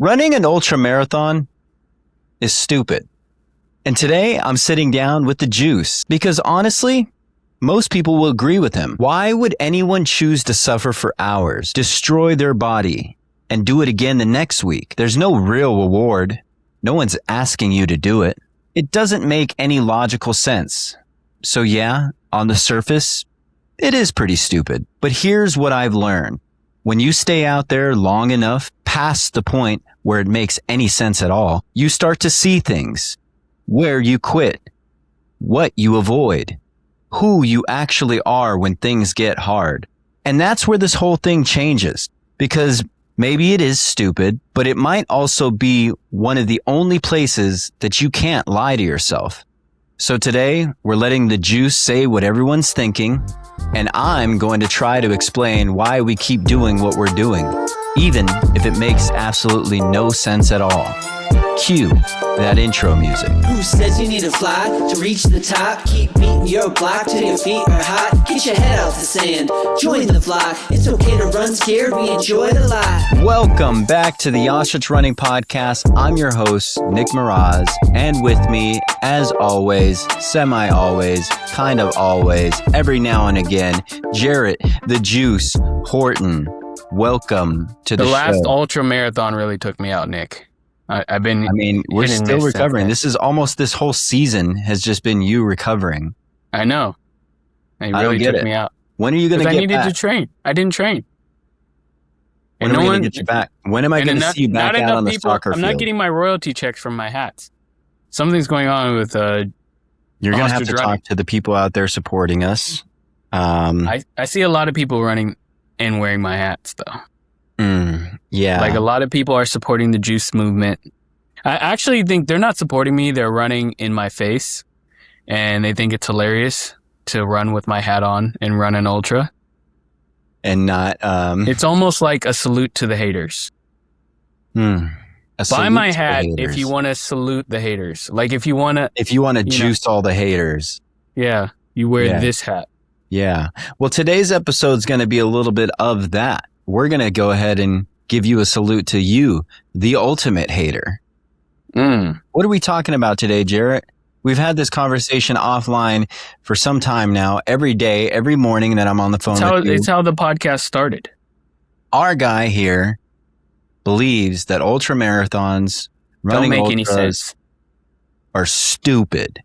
Running an ultra marathon is stupid. And today I'm sitting down with the Juice because honestly, most people will agree with him. Why would anyone choose to suffer for hours, destroy their body, and do it again the next week? There's no real reward. No one's asking you to do it. It doesn't make any logical sense. So yeah, on the surface, it is pretty stupid. But here's what I've learned. When you stay out there long enough, past the point where it makes any sense at all, you start to see things. Where you quit, what you avoid, who you actually are when things get hard. And that's where this whole thing changes. Because maybe it is stupid, but it might also be one of the only places that you can't lie to yourself. So today, we're letting the Juice say what everyone's thinking, and I'm going to try to explain why we keep doing what we're doing, even if it makes absolutely no sense at all. Cue that intro music. Who says you need to fly to reach the top? Keep beating your block till your feet are hot. Get your head out the sand, join the flock. It's okay to run scared, we enjoy the lie. Welcome back to the Ostrich Running Podcast. I'm your host, Nick Miraz, and with me, as always, semi-always, kind of always, every now and again, Jarett, the Juice, Horton. Welcome to the show. The last ultra marathon really took me out, Nick. We're still recovering. This is almost this whole season has just been you recovering. I know. It really took me out. When are you going to get back? I needed to train. I didn't train. When are we going to get you back? When am I going to see you back out on the soccer field? I'm not getting my royalty checks from my hats. Something's going on with You're going to have to talk to the people out there supporting us. I see a lot of people running and wearing my hats, though. Yeah. Like a lot of people are supporting the Juice movement. I actually think they're not supporting me. They're running in my face and they think it's hilarious to run with my hat on and run an ultra. And not, it's almost like a salute to the haters. Buy my hat if you want to salute the haters. Like if you want to juice all the haters. Yeah. You wear this hat. Yeah. Well, today's episode is going to be a little bit of that. We're going to go ahead and give you a salute to you, the ultimate hater. What are we talking about today, Jarett? We've had this conversation offline for some time now, every day, every morning that I'm on the phone with you. It's how the podcast started. Our guy here believes that ultra marathons, running don't make any ultras sense, are stupid.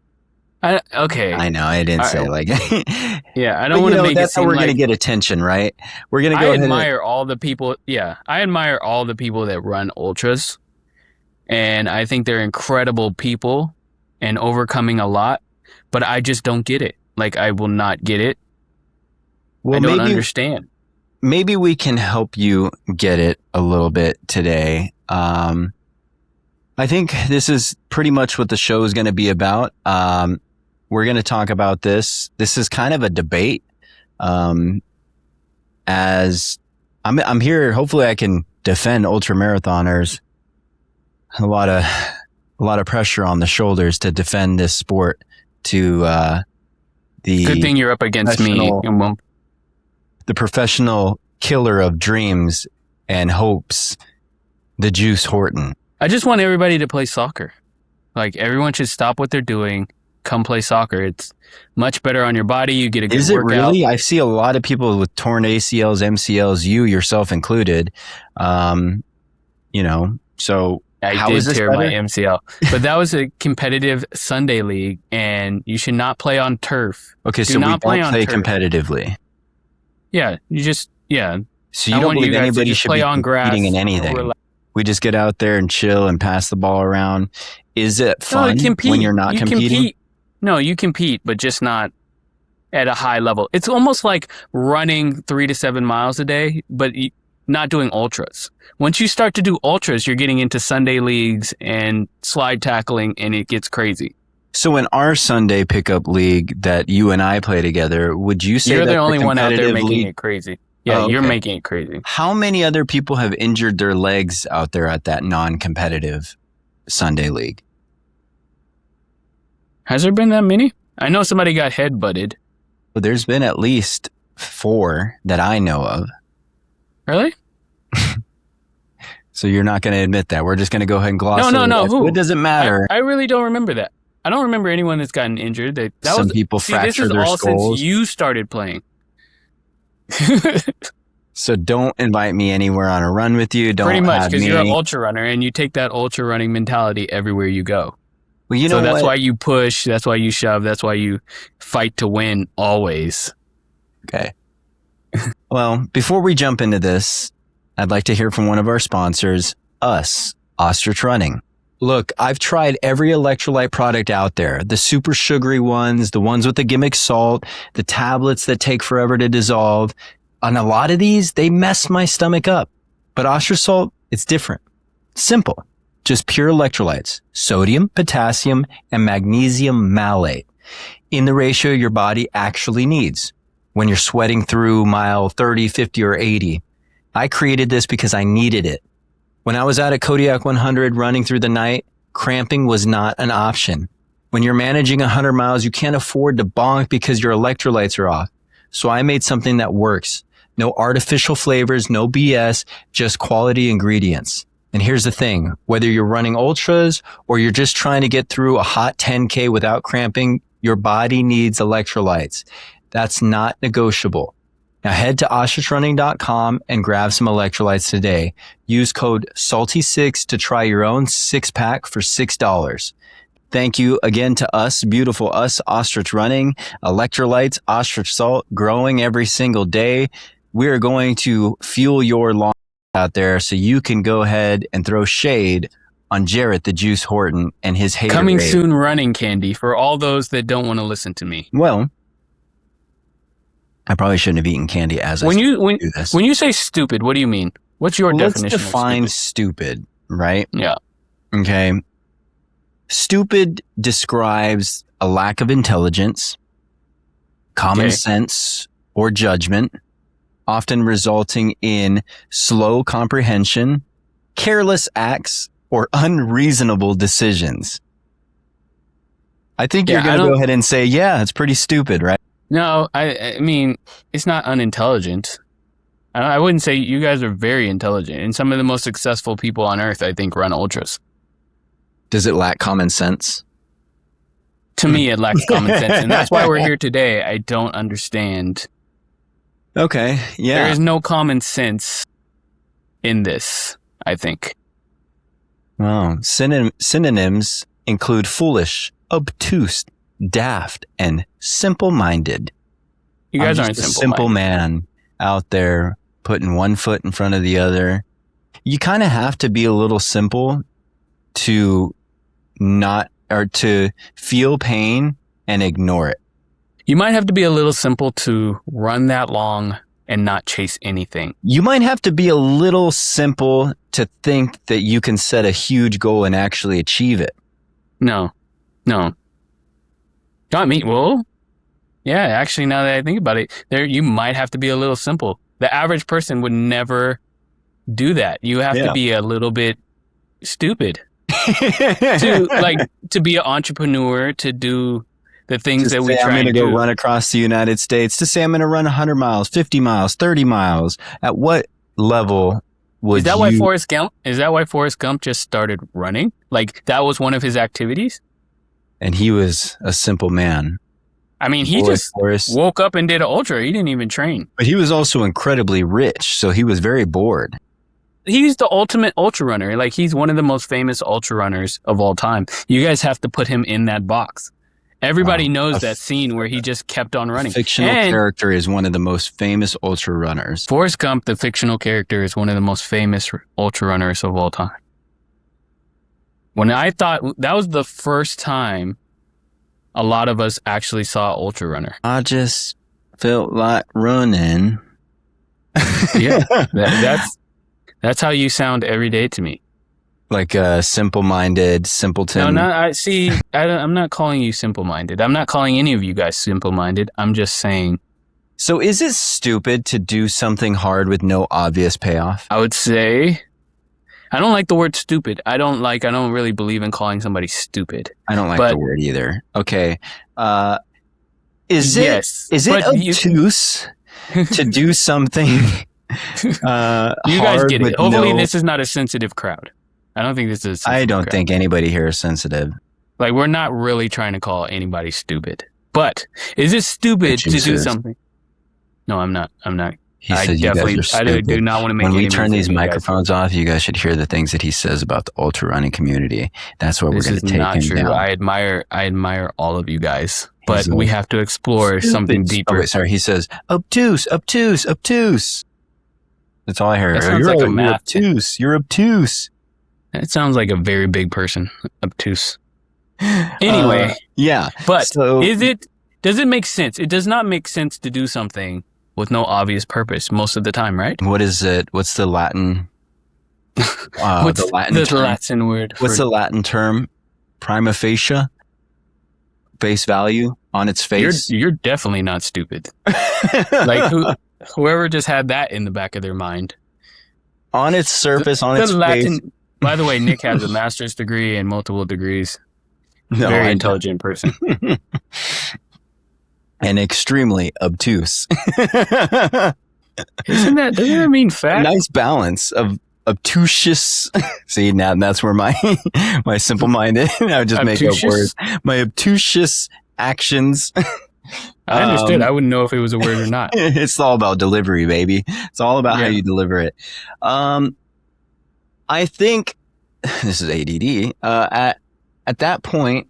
Okay. I know. I didn't say like. Yeah, I don't want to make that's it seem how we're like going to get attention, right? We're going to go. I admire all the people. Yeah, I admire all the people that run ultras, and I think they're incredible people and overcoming a lot. But I just don't get it. Like I will not get it. Well, I don't understand. Maybe we can help you get it a little bit today. I think this is pretty much what the show is going to be about. We're going to talk about this. This is kind of a debate. As I'm here, hopefully I can defend ultra marathoners. A lot of pressure on the shoulders to defend this sport. To the good thing you're up against me, the professional killer of dreams and hopes, the Juice Horton. I just want everybody to play soccer. Like everyone should stop what they're doing. Come play soccer. It's much better on your body. You get a good workout. Is it really? I see a lot of people with torn ACLs, MCLs, you yourself included. So I did tear my MCL. But that was a competitive Sunday league, and you should not play on turf. Okay, so we don't play competitively. Yeah, So you don't believe anybody should be competing in anything? We just get out there and chill and pass the ball around. Is it fun when you're not competing? No, you compete, but just not at a high level. It's almost like running 3 to 7 miles a day, but not doing ultras. Once you start to do ultras, you're getting into Sunday leagues and slide tackling, and it gets crazy. So in our Sunday pickup league that you and I play together, would you say you're the only one out there making it crazy? Yeah, You're making it crazy. How many other people have injured their legs out there at that non-competitive Sunday league? Has there been that many? I know somebody got head-butted. Well, there's been at least 4 that I know of. Really? So you're not going to admit that. We're just going to go ahead and gloss over No. that. Who? It doesn't matter. I really don't remember that. I don't remember anyone that's gotten injured. Some people fracture their skulls. This is all since you started playing. So don't invite me anywhere on a run with you. Don't Pretty much, because you're an me. ultra runner and you take that ultra running mentality everywhere you go. Well, you know that's what? why you push. That's why you shove. That's why you fight to win always. Okay. Well, before we jump into this, I'd like to hear from one of our sponsors, us, Ostrich Running. Look, I've tried every electrolyte product out there, the super sugary ones, the ones with the gimmick salt, the tablets that take forever to dissolve. On a lot of these, they mess my stomach up. But Ostrich Salt, it's different. Simple. Just pure electrolytes, sodium, potassium, and magnesium malate in the ratio your body actually needs when you're sweating through mile 30, 50, or 80. I created this because I needed it. When I was out at Kodiak 100 running through the night, cramping was not an option. When you're managing 100 miles, you can't afford to bonk because your electrolytes are off. So I made something that works. No artificial flavors, no BS, just quality ingredients. And here's the thing, whether you're running ultras or you're just trying to get through a hot 10K without cramping, your body needs electrolytes. That's not negotiable. Now head to ostrichrunning.com and grab some electrolytes today. Use code SALTY6 to try your own 6-pack for $6. Thank you again to us, beautiful us, Ostrich Running, electrolytes, ostrich salt, growing every single day. We are going to fuel your long out there so you can go ahead and throw shade on Jarett the Juice Horton and his hater Coming raid. soon running candy for all those that don't want to listen to me. Well, I probably shouldn't have eaten candy as when I you do this. when you say stupid, what do you mean? What's your definition Let's define of stupid, right? Yeah. Okay. Stupid describes a lack of intelligence, common sense, or judgment, often resulting in slow comprehension, careless acts, or unreasonable decisions. I think you're going to go ahead and say, yeah, it's pretty stupid, right? No, I mean, it's not unintelligent. I wouldn't say you guys are very intelligent. And some of the most successful people on earth, I think, run ultras. Does it lack common sense? To me, it lacks common sense. And that's why we're here today. I don't understand. Okay, yeah. There is no common sense in this, I think. Well, synonyms include foolish, obtuse, daft, and simple-minded. You guys I'm aren't just a simple man out there putting one foot in front of the other. You kind of have to be a little simple to feel pain and ignore it. You might have to be a little simple to run that long and not chase anything. You might have to be a little simple to think that you can set a huge goal and actually achieve it. No. Not me. Well, yeah, actually, now that I think about it, you might have to be a little simple. The average person would never do that. You have to be a little bit stupid to be an entrepreneur, to do the things that we try to do. I'm going to go run across the United States. To say I'm going to run 100 miles, 50 miles, 30 miles. At what level would Is that why Forrest Gump just started running? Like, that was one of his activities? And he was a simple man. I mean, he woke up and did an ultra. He didn't even train. But he was also incredibly rich, so he was very bored. He's the ultimate ultra runner. Like, he's one of the most famous ultra runners of all time. You guys have to put him in that box. Everybody knows that scene where he just kept on running. Fictional character is one of the most famous ultra runners. Forrest Gump, the fictional character, is one of the most famous ultra runners of all time. When I thought that was the first time a lot of us actually saw Ultra Runner. I just felt like running. Yeah, that's how you sound every day to me. Like a simple-minded simpleton. No, I'm not calling you simple-minded. I'm not calling any of you guys simple-minded. I'm just saying. So is it stupid to do something hard with no obvious payoff? I would say, I don't like the word stupid. I don't really believe in calling somebody stupid. I don't like the word either. Okay. Is it obtuse to do something You guys get it. Hopefully this is not a sensitive crowd. I don't think this is I don't think anybody here is sensitive. Like, we're not really trying to call anybody stupid. But is it stupid to do something? No, I'm not. He said you guys are stupid. I do not want to make When we turn these microphones off, you guys should hear the things that he says about the ultra running community. That's what we're going to take him down. I admire all of you guys, but we have to explore something deeper. Oh, wait, sorry. He says, obtuse. That's all I heard. You're obtuse. That sounds like a very big person. Obtuse. Anyway. Yeah. But does it make sense? It does not make sense to do something with no obvious purpose most of the time, right? What is it? What's the Latin? What's the Latin word? What's the Latin term? Prima facie? Face value on its face? You're definitely not stupid. Like whoever just had that in the back of their mind. On its surface, on its Latin, face. By the way, Nick has a master's degree and multiple degrees. No, Very intelligent person. And extremely obtuse. Doesn't that mean fat? A nice balance of obtuse. See, now that's where my simple mind is. I would just make up words. My obtuse actions. I understood. I wouldn't know if it was a word or not. It's all about delivery, baby. It's all about how you deliver it. I think this is ADD. At that point,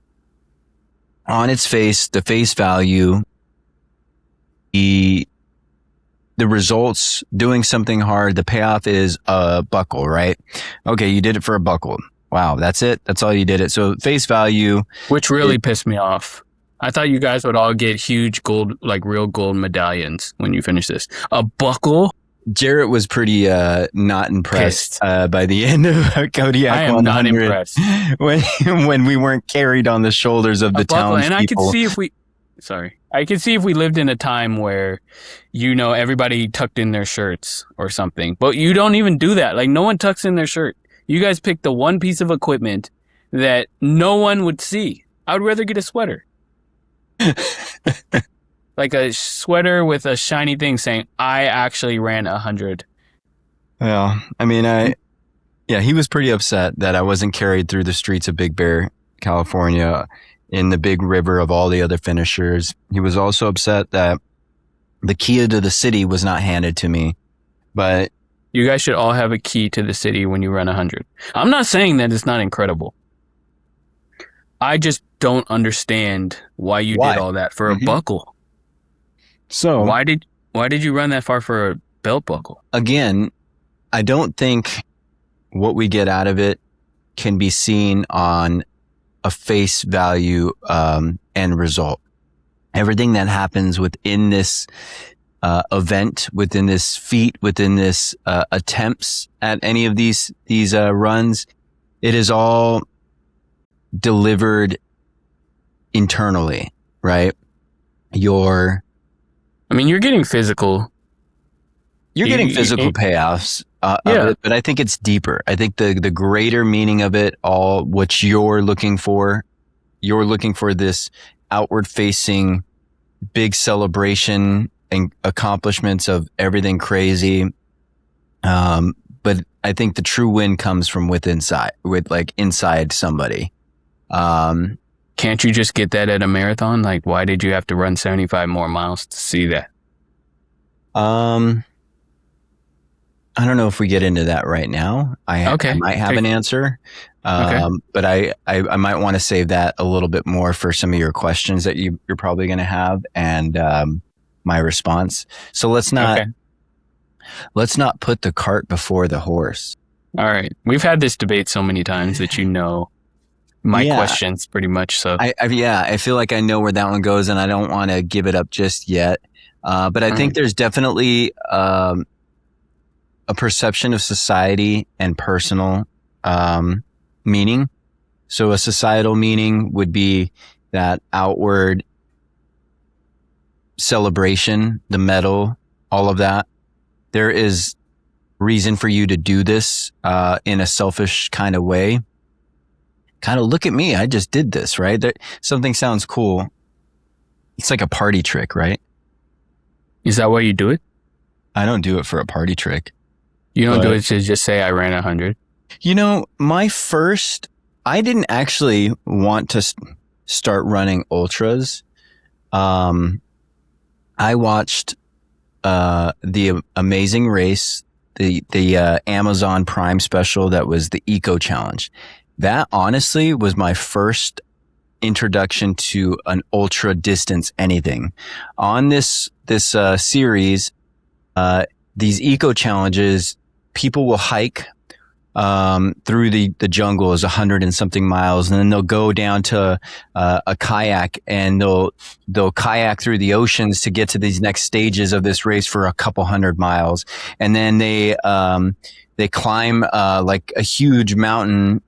on its face, the face value, the results, doing something hard, the payoff is a buckle, right? Okay, you did it for a buckle. Wow, that's it? That's all you did it. So face value. Which really pissed me off. I thought you guys would all get huge gold, like real gold medallions when you finish this. A buckle? Jarett was pretty not impressed by the end of Kodiak. I am not impressed. When we weren't carried on the shoulders of the townspeople. And I could see if we lived in a time where, everybody tucked in their shirts or something. But you don't even do that. Like, no one tucks in their shirt. You guys picked the one piece of equipment that no one would see. I would rather get a sweater. Like a sweater with a shiny thing saying, I actually ran 100. Well, I mean, he was pretty upset that I wasn't carried through the streets of Big Bear, California, in the big river of all the other finishers. He was also upset that the key to the city was not handed to me. But you guys should all have a key to the city when you run 100. I'm not saying that it's not incredible. I just don't understand why you did all that for a buckle. So why did you run that far for a belt buckle? Again, I don't think what we get out of it can be seen on a face value end result. Everything that happens within this event, within this feat, within this attempts at any of these runs, it is all delivered internally, right? You're getting physical. You're getting physical payoffs of it, but I think it's deeper. I think the greater meaning of it all, what you're looking for this outward facing big celebration and accomplishments of everything crazy. But I think the true win comes from inside somebody. Can't you just get that at a marathon? Like, why did you have to run 75 more miles to see that? I don't know if we get into that right now. I might have an answer. But I might want to save that a little bit more for some of your questions that you're probably going to have and my response. So let's not put the cart before the horse. All right. We've had this debate so many times that my questions pretty much. So I feel like I know where that one goes and I don't want to give it up just yet. But I think there's definitely a perception of society and personal meaning. So a societal meaning would be that outward celebration, the medal, all of that. There is reason for you to do this in a selfish kind of way. Kind of look at me, I just did this, right? Something sounds cool. It's like a party trick, right? Is that why you do it? I don't do it for a party trick. You don't do it to just say I ran 100? You know, I didn't actually want to start running ultras. I watched the Amazing Race, the Amazon Prime special that was the Eco Challenge. That honestly was my first introduction to an ultra distance anything. On this series, these eco challenges, people will hike through the jungle is 100 and something miles, and then they'll go down to a kayak, and they'll kayak through the oceans to get to these next stages of this race for a couple 100 miles, and then they climb like a huge mountain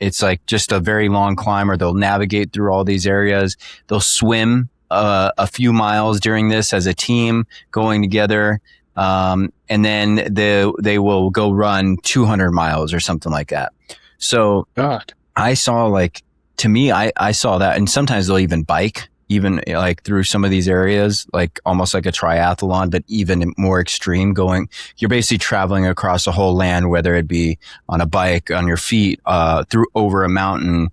it's like just a very long climb, or they'll navigate through all these areas. They'll swim a few miles during this as a team going together. And then they will go run 200 miles or something like that. So God, I saw I saw that. And sometimes they'll even bike, even like through some of these areas, like almost like a triathlon, but even more extreme you're basically traveling across the whole land, whether it be on a bike, on your feet, through over a mountain,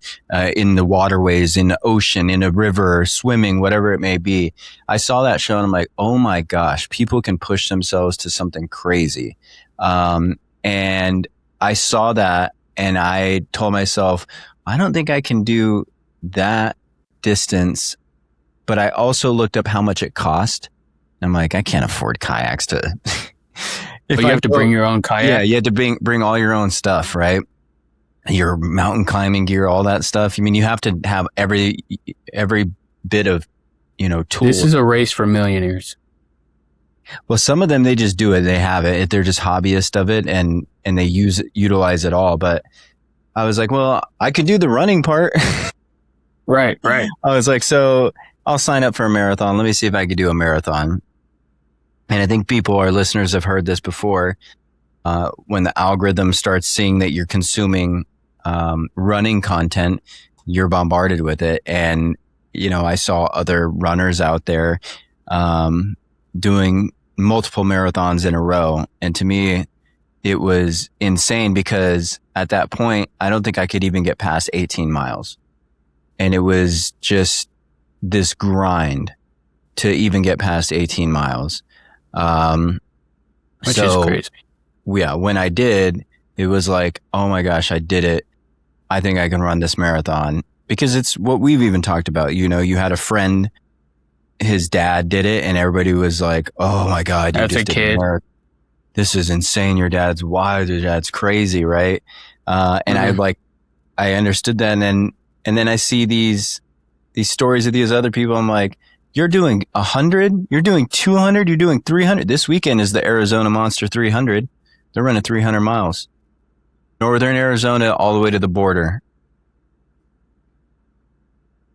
in the waterways, in the ocean, in a river, swimming, whatever it may be. I saw that show and I'm like, oh my gosh, people can push themselves to something crazy. And I saw that and I told myself, I don't think I can do that distance. But I also looked up how much it cost. I'm like, I can't afford kayaks to. But you have to bring your own kayak? Yeah, you have to bring all your own stuff, right? Your mountain climbing gear, all that stuff. I mean, you have to have every bit of, tools. This is a race for millionaires. Well, some of them, they just do it. They have it. They're just hobbyists of it and they utilize it all. But I was like, well, I could do the running part. Right. I was like, so I'll sign up for a marathon. Let me see if I could do a marathon. And I think our listeners have heard this before. When the algorithm starts seeing that you're consuming running content, you're bombarded with it. And, I saw other runners out there doing multiple marathons in a row. And to me, it was insane because at that point, I don't think I could even get past 18 miles. And it was just this grind to even get past 18 miles. Which is crazy. Yeah, when I did, it was like, oh my gosh, I did it. I think I can run this marathon. Because it's what we've even talked about. You had a friend, his dad did it, and everybody was like, oh my God, you That's just a kid. This is insane. Your dad's wild. Your dad's crazy, right? And I understood that. And then I see these stories of these other people. I'm like, you're doing 100, you're doing 200, you're doing 300. This weekend is the Arizona Monster 300. They're running 300 miles. Northern Arizona all the way to the border.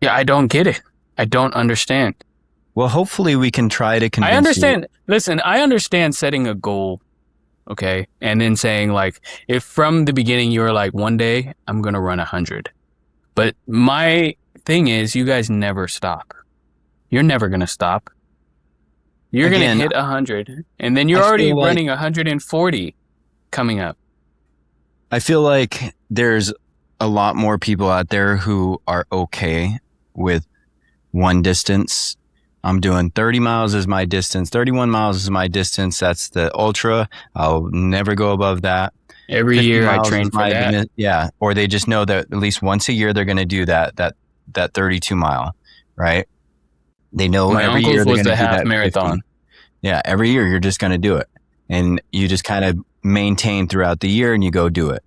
Yeah, I don't get it. I don't understand. Well, hopefully we can try to convince I understand. you. Listen, I understand setting a goal, okay? And then saying like, if from the beginning you were like, one day I'm going to run 100. But my thing is, you guys never stop. You're never going to stop. You're going to hit 100. And then you're already running 140 coming up. I feel like there's a lot more people out there who are okay with one distance. I'm doing 30 miles as my distance. 31 miles is my distance. That's the ultra. I'll never go above that. Every year I train for that. Yeah. Or they just know that at least once a year they're going to do that 32 mile, right? They know my every year they're going to do the half that marathon. 50. Yeah. Every year you're just going to do it. And you just kind of maintain throughout the year and you go do it.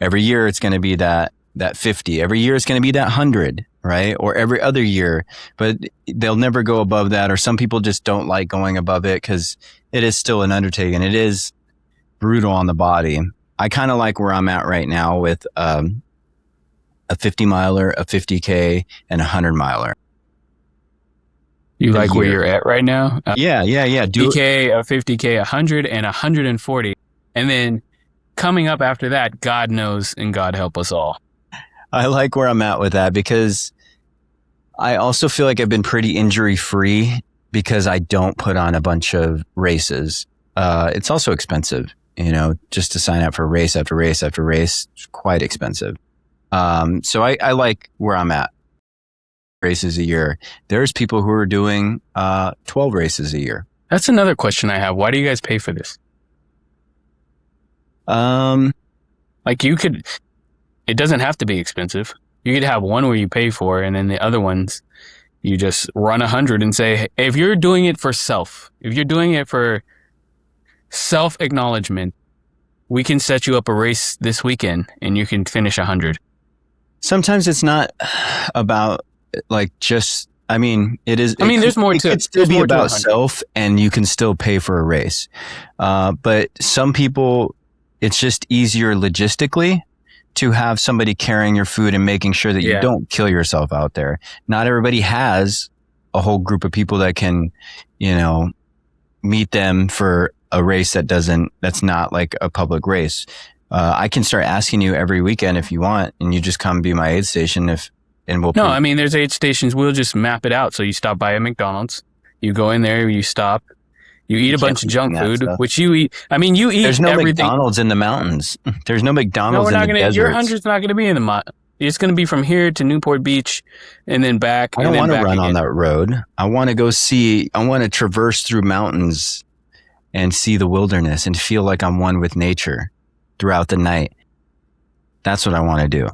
Every year it's going to be that 50. Every year it's going to be that 100, right? Or every other year, but they'll never go above that. Or some people just don't like going above it because it is still an undertaking. It is brutal on the body. I kind of like where I'm at right now with a 50 miler, a 50K, and a 100 miler. You like where you're at right now? Yeah. 50K, a 50K, 100, and 140. And then coming up after that, God knows and God help us all. I like where I'm at with that because I also feel like I've been pretty injury free because I don't put on a bunch of races. It's also expensive, just to sign up for race after race after race. It's quite expensive. So I like where I'm at. Races a year. There's people who are doing 12 races a year. That's another question I have. Why do you guys pay for this? Like it doesn't have to be expensive. You could have one where you pay for, and then the other ones you just run 100 and say, hey, if you're doing it for self, if you're doing it for self-acknowledgement, we can set you up a race this weekend and you can finish 100. Sometimes it's not about like just, it is. There's more to it. It could still be about self, and you can still pay for a race. But some people, it's just easier logistically to have somebody carrying your food and making sure that you don't kill yourself out there. Not everybody has a whole group of people that can, meet them for a race that's not like a public race. I can start asking you every weekend if you want, and you just come be my aid station there's aid stations. We'll just map it out. So you stop by a McDonald's, you go in there, you stop, you eat a bunch of junk food, which you eat. You eat There's no everything. McDonald's in the mountains. There's no McDonald's in the deserts. Your 100's not going to be in the mountains. It's going to be from here to Newport Beach and then back. I don't want to run on that road. I want to traverse through mountains and see the wilderness and feel like I'm one with nature throughout the night. That's what I want to do.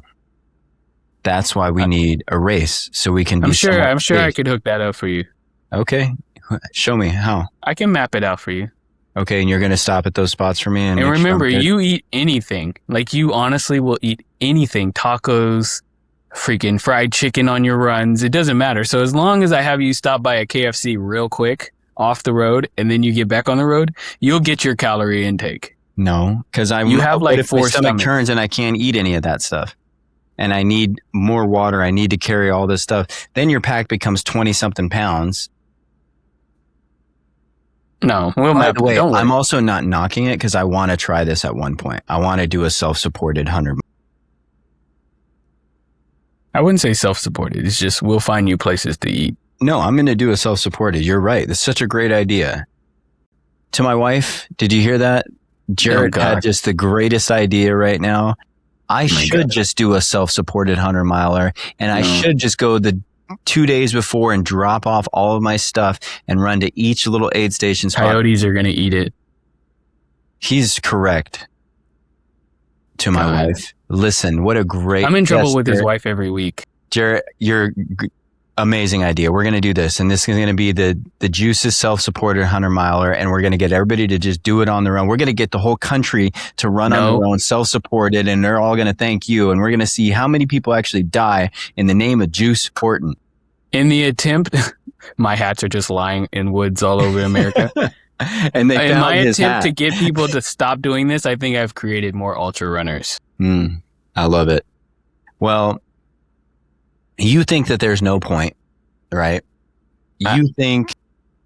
That's why we need a race, so we can be I'm sure I could hook that up for you. Okay. Show me how. I can map it out for you. Okay, and you're going to stop at those spots for me? And remember, you eat anything. Like, you honestly will eat anything. Tacos, freaking fried chicken on your runs. It doesn't matter. So as long as I have you stop by a KFC real quick off the road, and then you get back on the road, you'll get your calorie intake. No, because you have like if 4 my stomach stomachs. turns and I can't eat any of that stuff. And I need more water. I need to carry all this stuff. Then your pack becomes 20-something pounds. No, by the way, I'm also not knocking it because I want to try this at one point. I want to do a self-supported 100. I wouldn't say self-supported. It's just we'll find you places to eat. No, I'm going to do a self-supported. You're right. That's such a great idea. To my wife, did you hear that? Jarett had just the greatest idea right now. I should just do a self-supported 100-miler, and I should just go the 2 days before and drop off all of my stuff and run to each little aid station spot. Coyotes are going to eat it. He's correct. To my wife. Listen, what a great... I'm in trouble with his wife every week. Jarett, you're... Amazing idea. We're going to do this, and this is going to be the Juice's self-supported 100-miler, and we're going to get everybody to just do it on their own. We're going to get the whole country to run on their own, self-supported, and they're all going to thank you, and we're going to see how many people actually die in the name of Juice Horton. In the attempt, my hats are just lying in woods all over America. And they in my attempt hat. to get people to stop doing this, I think I've created more ultra runners. I love it. Well, you think that there's no point, right? You think...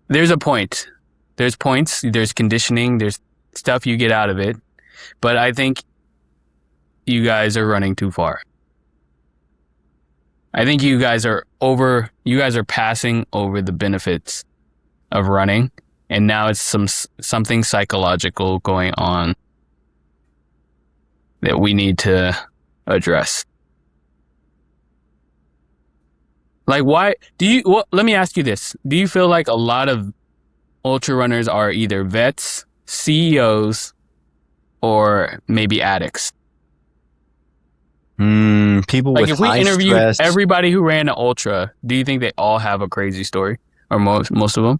There's a point. There's points. There's conditioning. There's stuff you get out of it. But I think you guys are running too far. I think you guys are passing over the benefits of running. And now it's something psychological going on that we need to address. Like, why let me ask you this. Do you feel like a lot of ultra runners are either vets, CEOs, or maybe addicts? People like, with if we high interviewed stress. everybody who ran an ultra, do you think they all have a crazy story? Or most of them?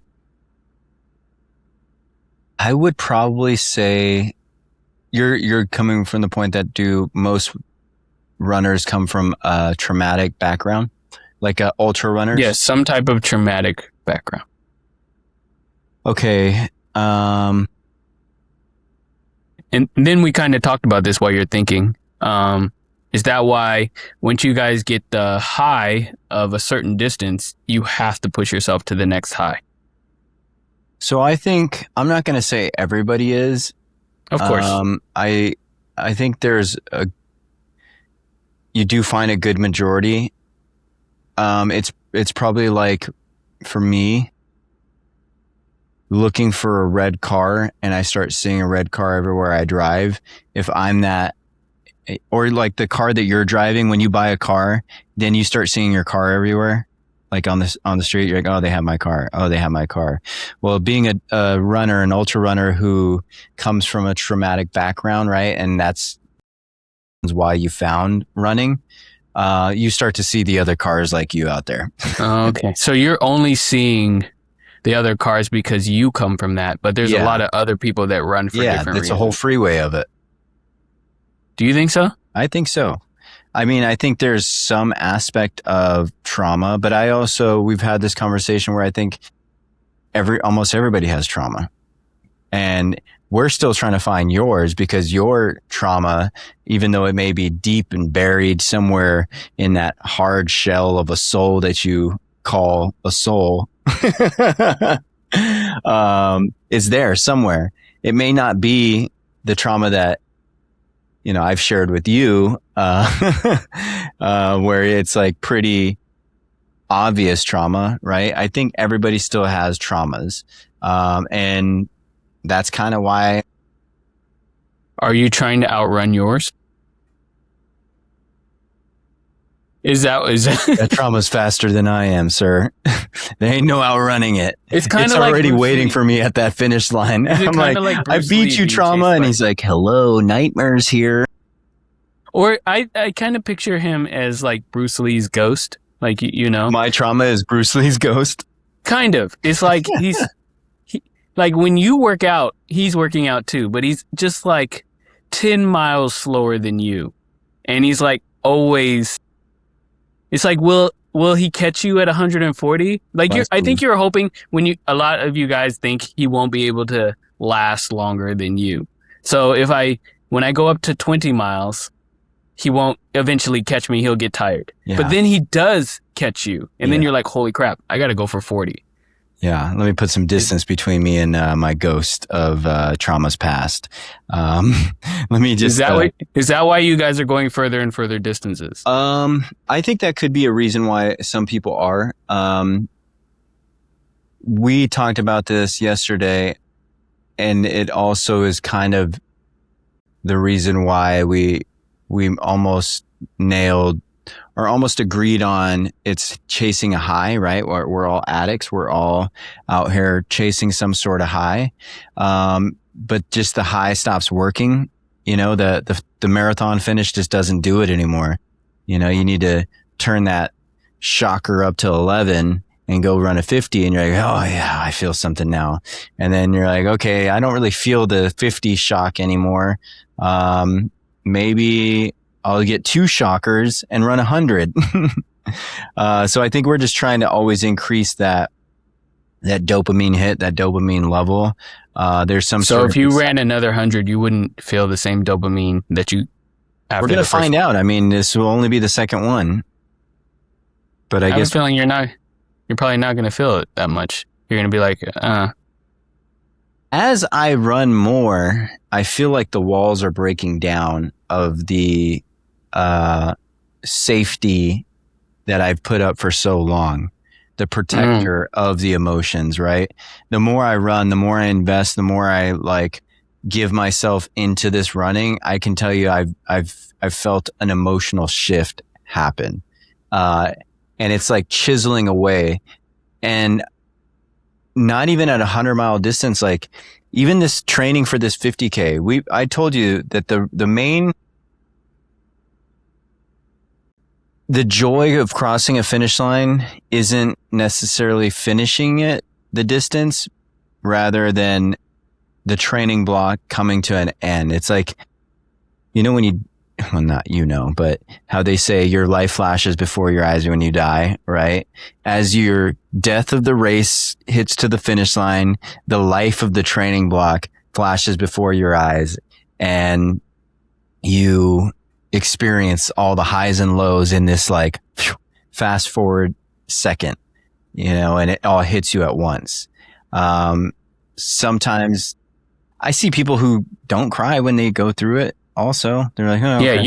I would probably say you're coming from the point that do most runners come from a traumatic background? Like ultra runners? Yes, some type of traumatic background. Okay. And then we kind of talked about this while you're thinking. Is that why once you guys get the high of a certain distance, you have to push yourself to the next high? So I think, I'm not going to say everybody is. Of course. I think you do find a good majority. It's probably like, for me, looking for a red car and I start seeing a red car everywhere I drive, if I'm that, or like the car that you're driving, when you buy a car, then you start seeing your car everywhere. Like on the street, you're like, oh, they have my car. Oh, they have my car. Well, being a runner, an ultra runner who comes from a traumatic background, right? And that's why you found running. You start to see the other cars like you out there. Okay. So you're only seeing the other cars because you come from that, but there's a lot of other people that run for different reasons. It's a whole freeway of it. Do you think so? I think so. I mean, I think there's some aspect of trauma, but we've had this conversation where I think almost everybody has trauma. And we're still trying to find yours, because your trauma, even though it may be deep and buried somewhere in that hard shell of a soul that you call a soul, is there somewhere. It may not be the trauma that, I've shared with you, where it's like pretty obvious trauma, right? I think everybody still has traumas. And that's kind of why. Are you trying to outrun yours? Is that that trauma's faster than I am, sir? There ain't no outrunning it. It's already waiting for me at that finish line. I'm like I beat you, trauma, and he's like, "Hello, nightmares here." Or I kind of picture him as like Bruce Lee's ghost, like My trauma is Bruce Lee's ghost. Kind of. It's like like when you work out, he's working out too, but he's just like 10 miles slower than you, and he's like always. It's like, will he catch you at 140? Like I think you're hoping a lot of you guys think he won't be able to last longer than you. So when I go up to 20 miles, he won't eventually catch me. He'll get tired. Yeah. But then he does catch you. And then you're like, holy crap, I got to go for 40. Yeah. Let me put some distance between me and my ghost of trauma's past. Let me just. Is that why you guys are going further and further distances? I think that could be a reason why some people are. We talked about this yesterday, and it also is kind of the reason why we almost nailed or almost agreed on it's chasing a high, right? We're all addicts. We're all out here chasing some sort of high. But just the high stops working. The marathon finish just doesn't do it anymore. You need to turn that shocker up to 11 and go run a 50, and you're like, oh yeah, I feel something now. And then you're like, okay, I don't really feel the 50 shock anymore. Maybe I'll get 2 shockers and run 100. So I think we're just trying to always increase that dopamine hit, that dopamine level. There's some. So if you ran another 100, you wouldn't feel the same dopamine that you. We're gonna find out. I mean, this will only be the second one. But I guess have a feeling you're probably not gonna feel it that much. You're gonna be like, As I run more, I feel like the walls are breaking down of the safety that I've put up for so long, the protector of the emotions, right? The more I run, the more I invest, the more I give myself into this running. I can tell you I've felt an emotional shift happen. And it's like chiseling away, and not even at 100-mile distance, even this training for this 50K, I told you that the joy of crossing a finish line isn't necessarily finishing the distance, rather than the training block coming to an end. It's like, but how they say your life flashes before your eyes when you die, right? As your death of the race hits to the finish line, the life of the training block flashes before your eyes, and you experience all the highs and lows in this fast forward second, and it all hits you at once. Sometimes I see people who don't cry when they go through it. Also, they're like, oh, okay.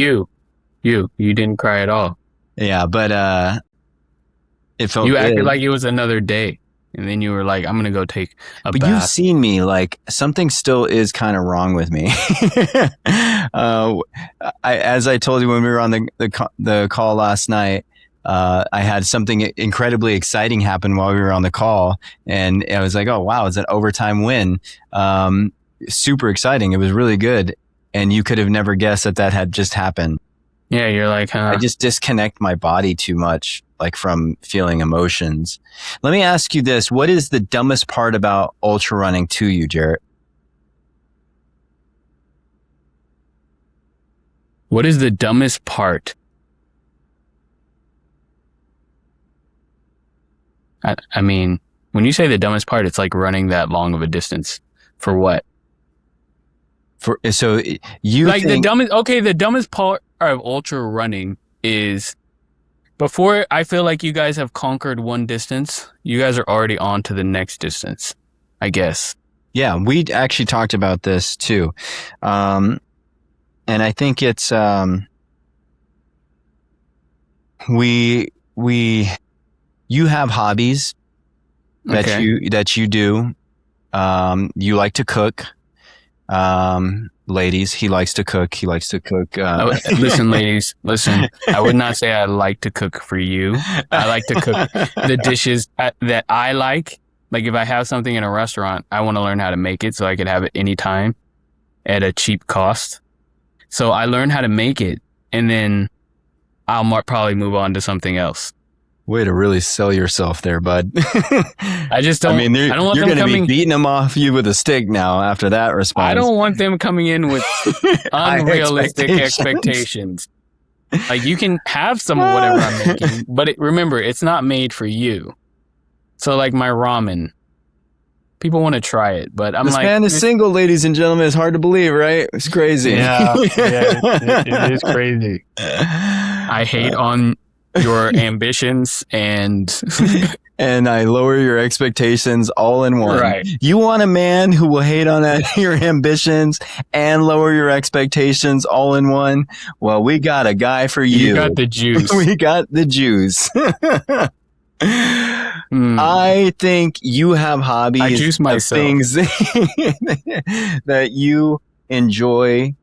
Yeah, you didn't cry at all. Yeah, but it felt you good. acted like it was another day. and then you were like, I'm gonna go take a But bath. you've seen me, like, something still is kind of wrong with me. As I told you when we were on the call last night, I had something incredibly exciting happen while we were on the call, and I was like, oh wow, it's an overtime win. Super exciting. It was really good, and you could have never guessed that had just happened. Yeah, you're like, I just disconnect my body too much, like, from feeling emotions. Let me ask you this. What is the dumbest part about ultra running to you, Jarett? What is the dumbest part? I mean, when you say the dumbest part, it's like running that long of a distance. For what? So you like think, the dumbest part of ultra running is before I feel like you guys have conquered one distance, you guys are already on to the next distance, I guess. Yeah, we actually talked about this too. And I think it's, you have hobbies that you do. You like to cook. Ladies, he likes to cook. Listen, ladies, listen. I would not say I like to cook for you. I like to cook the dishes that I like. Like if I have something in a restaurant, I want to learn how to make it so I could have it anytime at a cheap cost. So I learn how to make it, and then I'll probably move on to something else. Way to really sell yourself there, bud. I just don't. I mean, I don't want you're them going to coming. be beating them off you with a stick now after that response. I don't want them coming in with unrealistic expectations. Like you can have some of whatever I'm making, but remember, it's not made for you. So like my ramen, people want to try it, but I'm this like, man is single, ladies and gentlemen. It's hard to believe, right? It's crazy. Yeah, it is crazy. I hate on your ambitions and I lower your expectations all in one. Right. You want a man who will hate on your ambitions and lower your expectations all in one? Well, we got a guy for you. You got the juice. We got the juice. I think you have hobbies. I juice myself. Things that you enjoy.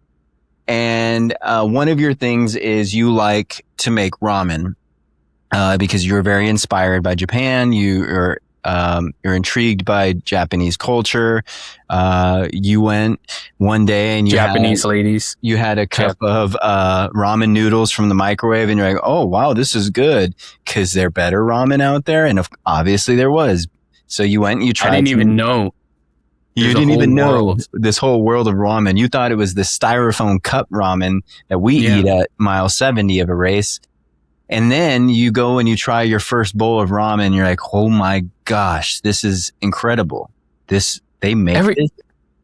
And one of your things is you like to make ramen because you're very inspired by Japan. You're intrigued by Japanese culture. You went one day and Japanese ladies. You had a cup of ramen noodles from the microwave, and you're like, "Oh wow, this is good," because there better ramen out there, and obviously there was. So you went and you tried. I didn't even know. You didn't even know this whole world of ramen. You thought it was the styrofoam cup ramen that we eat at mile 70 of a race. And then you go and you try your first bowl of ramen and you're like, oh my gosh, this is incredible. They make this?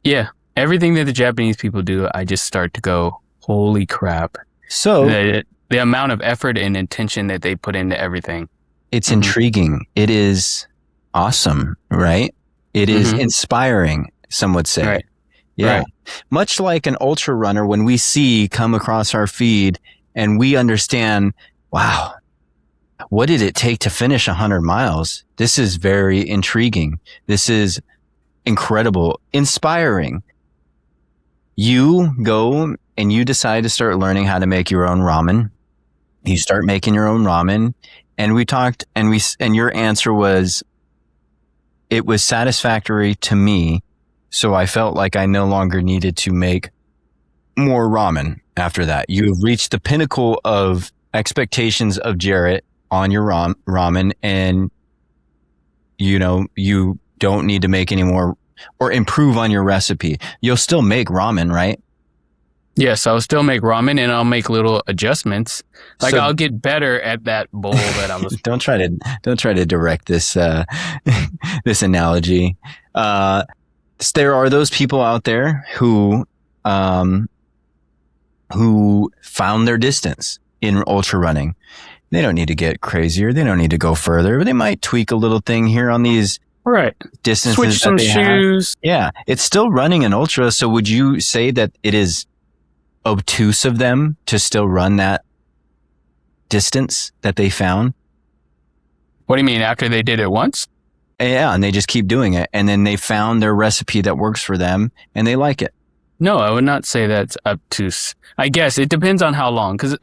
Yeah. Everything that the Japanese people do, I just start to go, holy crap. So the amount of effort and intention that they put into everything. It's intriguing. It is awesome, right? It is inspiring, some would say. Right. Yeah. Right. Much like an ultra runner, when we come across our feed and we understand, wow, what did it take to finish 100 miles? This is very intriguing. This is incredible, inspiring. You go and you decide to start learning how to make your own ramen. You start making your own ramen. And we talked and your answer was, it was satisfactory to me, so I felt like I no longer needed to make more ramen after that. You have reached the pinnacle of expectations of Jarett on your ramen, and you don't need to make any more or improve on your recipe. You'll still make ramen, right? Yes, I'll still make ramen, and I'll make little adjustments. Like I'll get better at that bowl that I was. Don't try to direct this this analogy. There are those people out there who found their distance in ultra running. They don't need to get crazier. They don't need to go further. But they might tweak a little thing here on these distances. Switch some shoes. Yeah, it's still running an ultra. So would you say that it is obtuse of them to still run that distance that they found? What do you mean, after they did it once? Yeah, and they just keep doing it. And then they found their recipe that works for them and they like it. No, I would not say that's obtuse. I guess it depends on how long, because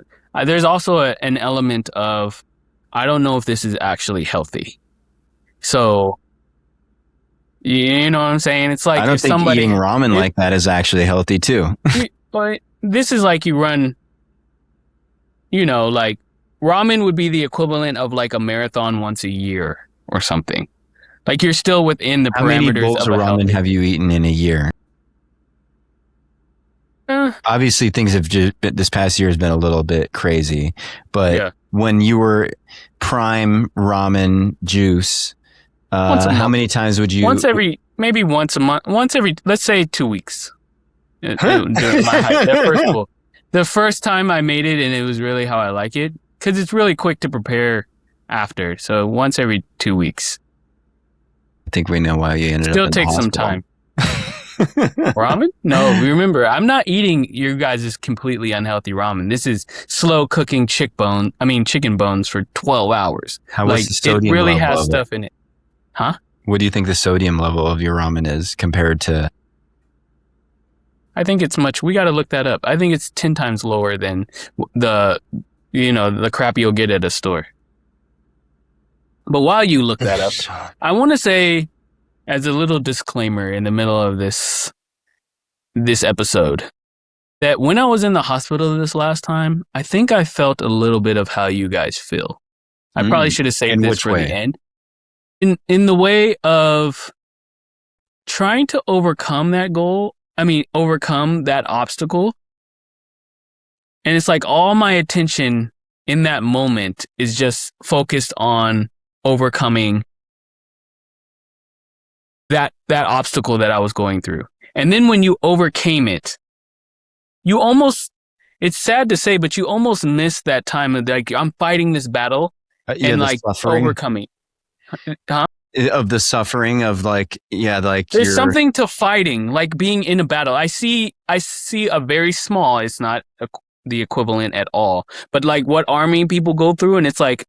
there's also an element of, I don't know if this is actually healthy. So, you know what I'm saying? It's like I don't think eating ramen like that is actually healthy too. But this is like you run, like ramen would be the equivalent of like a marathon once a year or something. Like you're still within the parameters of How many bowls of ramen have you eaten in a year? Obviously, things have just this past year has been a little bit crazy, but when you were prime ramen juice, how many times would you? Maybe once a month, let's say 2 weeks. The first time I made it, and it was really how I like it, because it's really quick to prepare after. So once every 2 weeks. I think we know why you ended up. Still takes some time. Ramen? No, remember, I'm not eating your guys' completely unhealthy ramen. This is slow cooking chicken bones for 12 hours. What's the sodium it really level has stuff in it. Huh? What do you think the sodium level of your ramen is compared to? I think it's we got to look that up. I think it's 10 times lower than the crap you'll get at a store. But while you look that up, I want to say, as a little disclaimer in the middle of this episode, that when I was in the hospital this last time, I think I felt a little bit of how you guys feel. I probably should have saved this for the end. In the way of trying to overcome that obstacle. And it's like all my attention in that moment is just focused on overcoming that obstacle that I was going through. And then when you overcame it, it's sad to say, but you almost miss that time of like, I'm fighting this battle and like overcoming. Huh? Of the suffering of there's something to fighting, like being in a battle. I see a very small, it's not the equivalent at all, but like what army people go through, and it's like,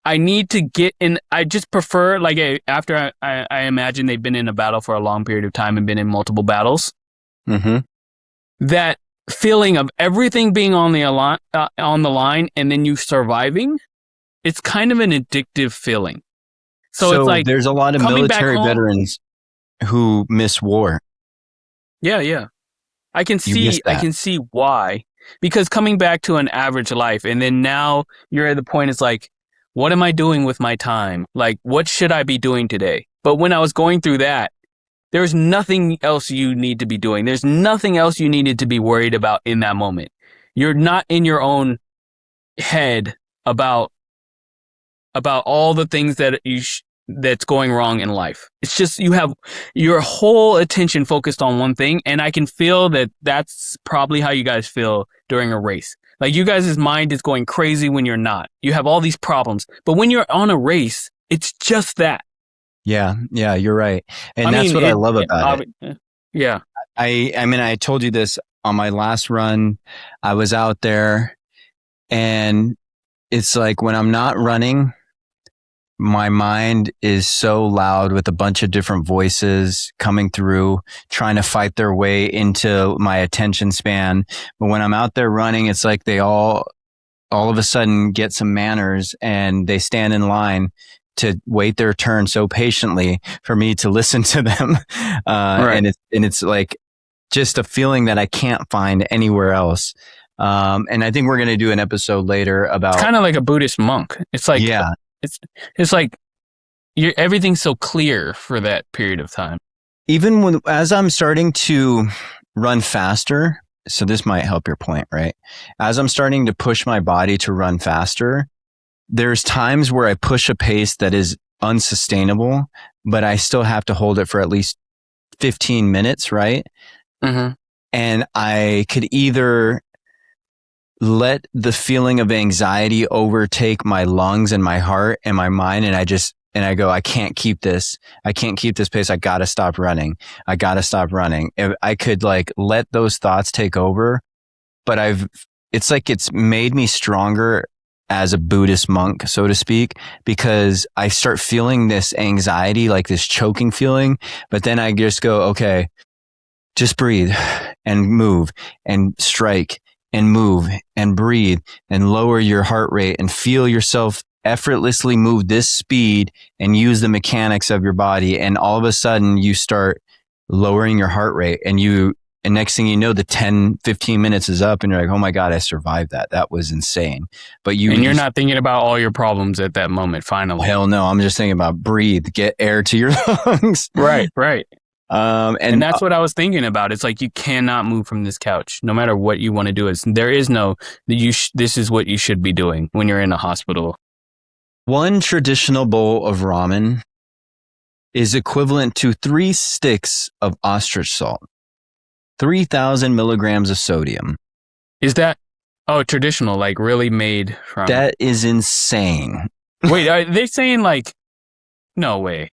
I need to get in. I just prefer, like, after I imagine they've been in a battle for a long period of time and been in multiple battles. Mm-hmm. That feeling of everything being on the line and then you surviving, it's kind of an addictive feeling. So it's like there's a lot of military veterans who miss war. Yeah. I can see why. Because coming back to an average life, and then now you're at the point, it's like, what am I doing with my time? Like, what should I be doing today? But when I was going through that, there's nothing else you need to be doing. There's nothing else you needed to be worried about in that moment. You're not in your own head about all the things that that's going wrong in life. It's just you have your whole attention focused on one thing, and I can feel that that's probably how you guys feel during a race. Like, you guys' mind is going crazy when you're not. You have all these problems. But when you're on a race, it's just that. Yeah, you're right. And that's what I love about it. Yeah. I told you this on my last run. I was out there, and it's like when I'm not running, my mind is so loud with a bunch of different voices coming through, trying to fight their way into my attention span. But when I'm out there running, it's like they all of a sudden get some manners, and they stand in line to wait their turn so patiently for me to listen to them. Right. And it's like just a feeling that I can't find anywhere else. And I think we're going to do an episode later about, it's kind of like a Buddhist monk. It's like, yeah. It's like everything's so clear for that period of time. Even as I'm starting to run faster, so this might help your point, right? As I'm starting to push my body to run faster, there's times where I push a pace that is unsustainable, but I still have to hold it for at least 15 minutes, right? Mm-hmm. And I could either let the feeling of anxiety overtake my lungs and my heart and my mind, and I go, I can't keep this pace. I gotta stop running. If I could like let those thoughts take over, but it's made me stronger as a Buddhist monk, so to speak, because I start feeling this anxiety, like this choking feeling. But then I just go, okay, just breathe and move and strike and move and breathe and lower your heart rate and feel yourself effortlessly move this speed and use the mechanics of your body. And all of a sudden you start lowering your heart rate and next thing you know, the 10, 15 minutes is up and you're like, oh my God, I survived that. That was insane. But you're not thinking about all your problems at that moment, finally. Hell no. I'm just thinking about breathe, get air to your lungs. Right. And that's what I was thinking about. It's like, you cannot move from this couch, no matter what you want to do. There is no, this is what you should be doing when you're in a hospital. One traditional bowl of ramen is equivalent to 3 sticks of ostrich salt, 3,000 milligrams of sodium. Is that, traditional, like really made from? That is insane. Wait, are they saying like, no way.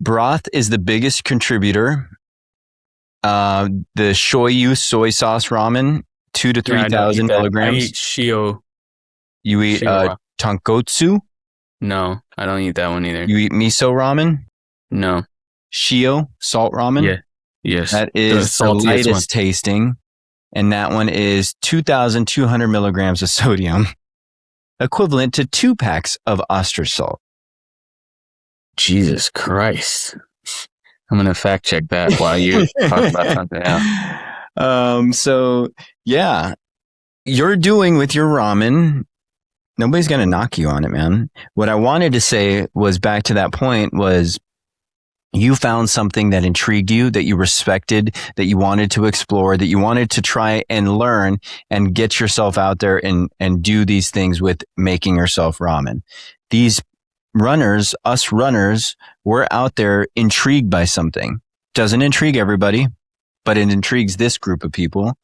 Broth is the biggest contributor. The shoyu soy sauce ramen, 2 to 3,000 milligrams. I eat shio. You eat tonkotsu? No, I don't eat that one either. You eat miso ramen? No. Shio salt ramen? Yeah. Yes. That is the lightest tasting. And that one is 2,200 milligrams of sodium, equivalent to 2 packs of ostrich salt. Jesus Christ. I'm going to fact check that while you talk about something else. So, yeah, you're doing with your ramen. Nobody's going to knock you on it, man. What I wanted to say was back to that point was you found something that intrigued you, that you respected, that you wanted to explore, that you wanted to try and learn and get yourself out there and do these things with making yourself ramen. These runners, us runners, we're out there intrigued by something. Doesn't intrigue everybody, but it intrigues this group of people.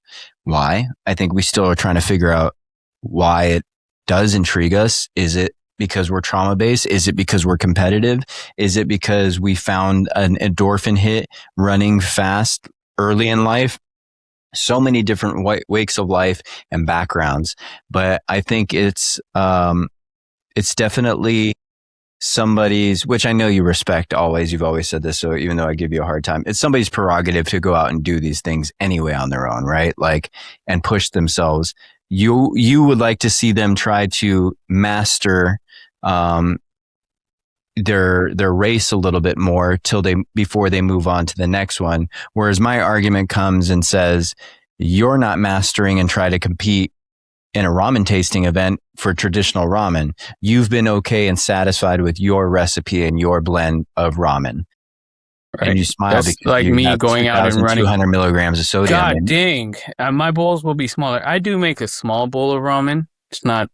Why? I think we still are trying to figure out why it does intrigue us. Is it because we're trauma based? Is it because we're competitive? Is it because we found an endorphin hit running fast early in life? So many different wakes of life and backgrounds, but I think it's definitely somebody's, which I know you respect always. You've always said this, so even though I give you a hard time, it's somebody's prerogative to go out and do these things anyway on their own, right? Like, and push themselves. You would like to see them try to master their race a little bit more before they move on to the next one. Whereas my argument comes and says, you're not mastering and try to compete in a ramen tasting event for traditional ramen. You've been okay and satisfied with your recipe and your blend of ramen. Right. And you smile. That's because like me going out and running 200 milligrams of sodium. God dang. My bowls will be smaller. I do make a small bowl of ramen. It's not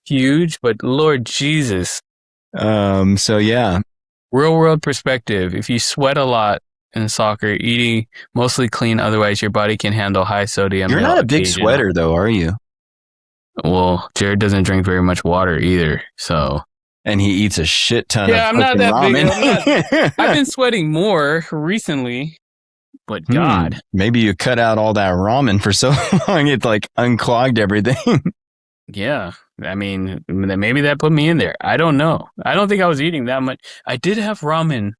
huge, but Lord Jesus. So yeah. Real world perspective. If you sweat a lot in soccer, eating mostly clean, otherwise your body can handle high sodium. You're not a big sweater though, are you? Well, Jarett doesn't drink very much water either, so. And he eats a shit ton of I'm not that ramen. big. I've been sweating more recently, but God. Maybe you cut out all that ramen for so long, it like unclogged everything. Yeah. I mean, maybe that put me in there. I don't know. I don't think I was eating that much. I did have ramen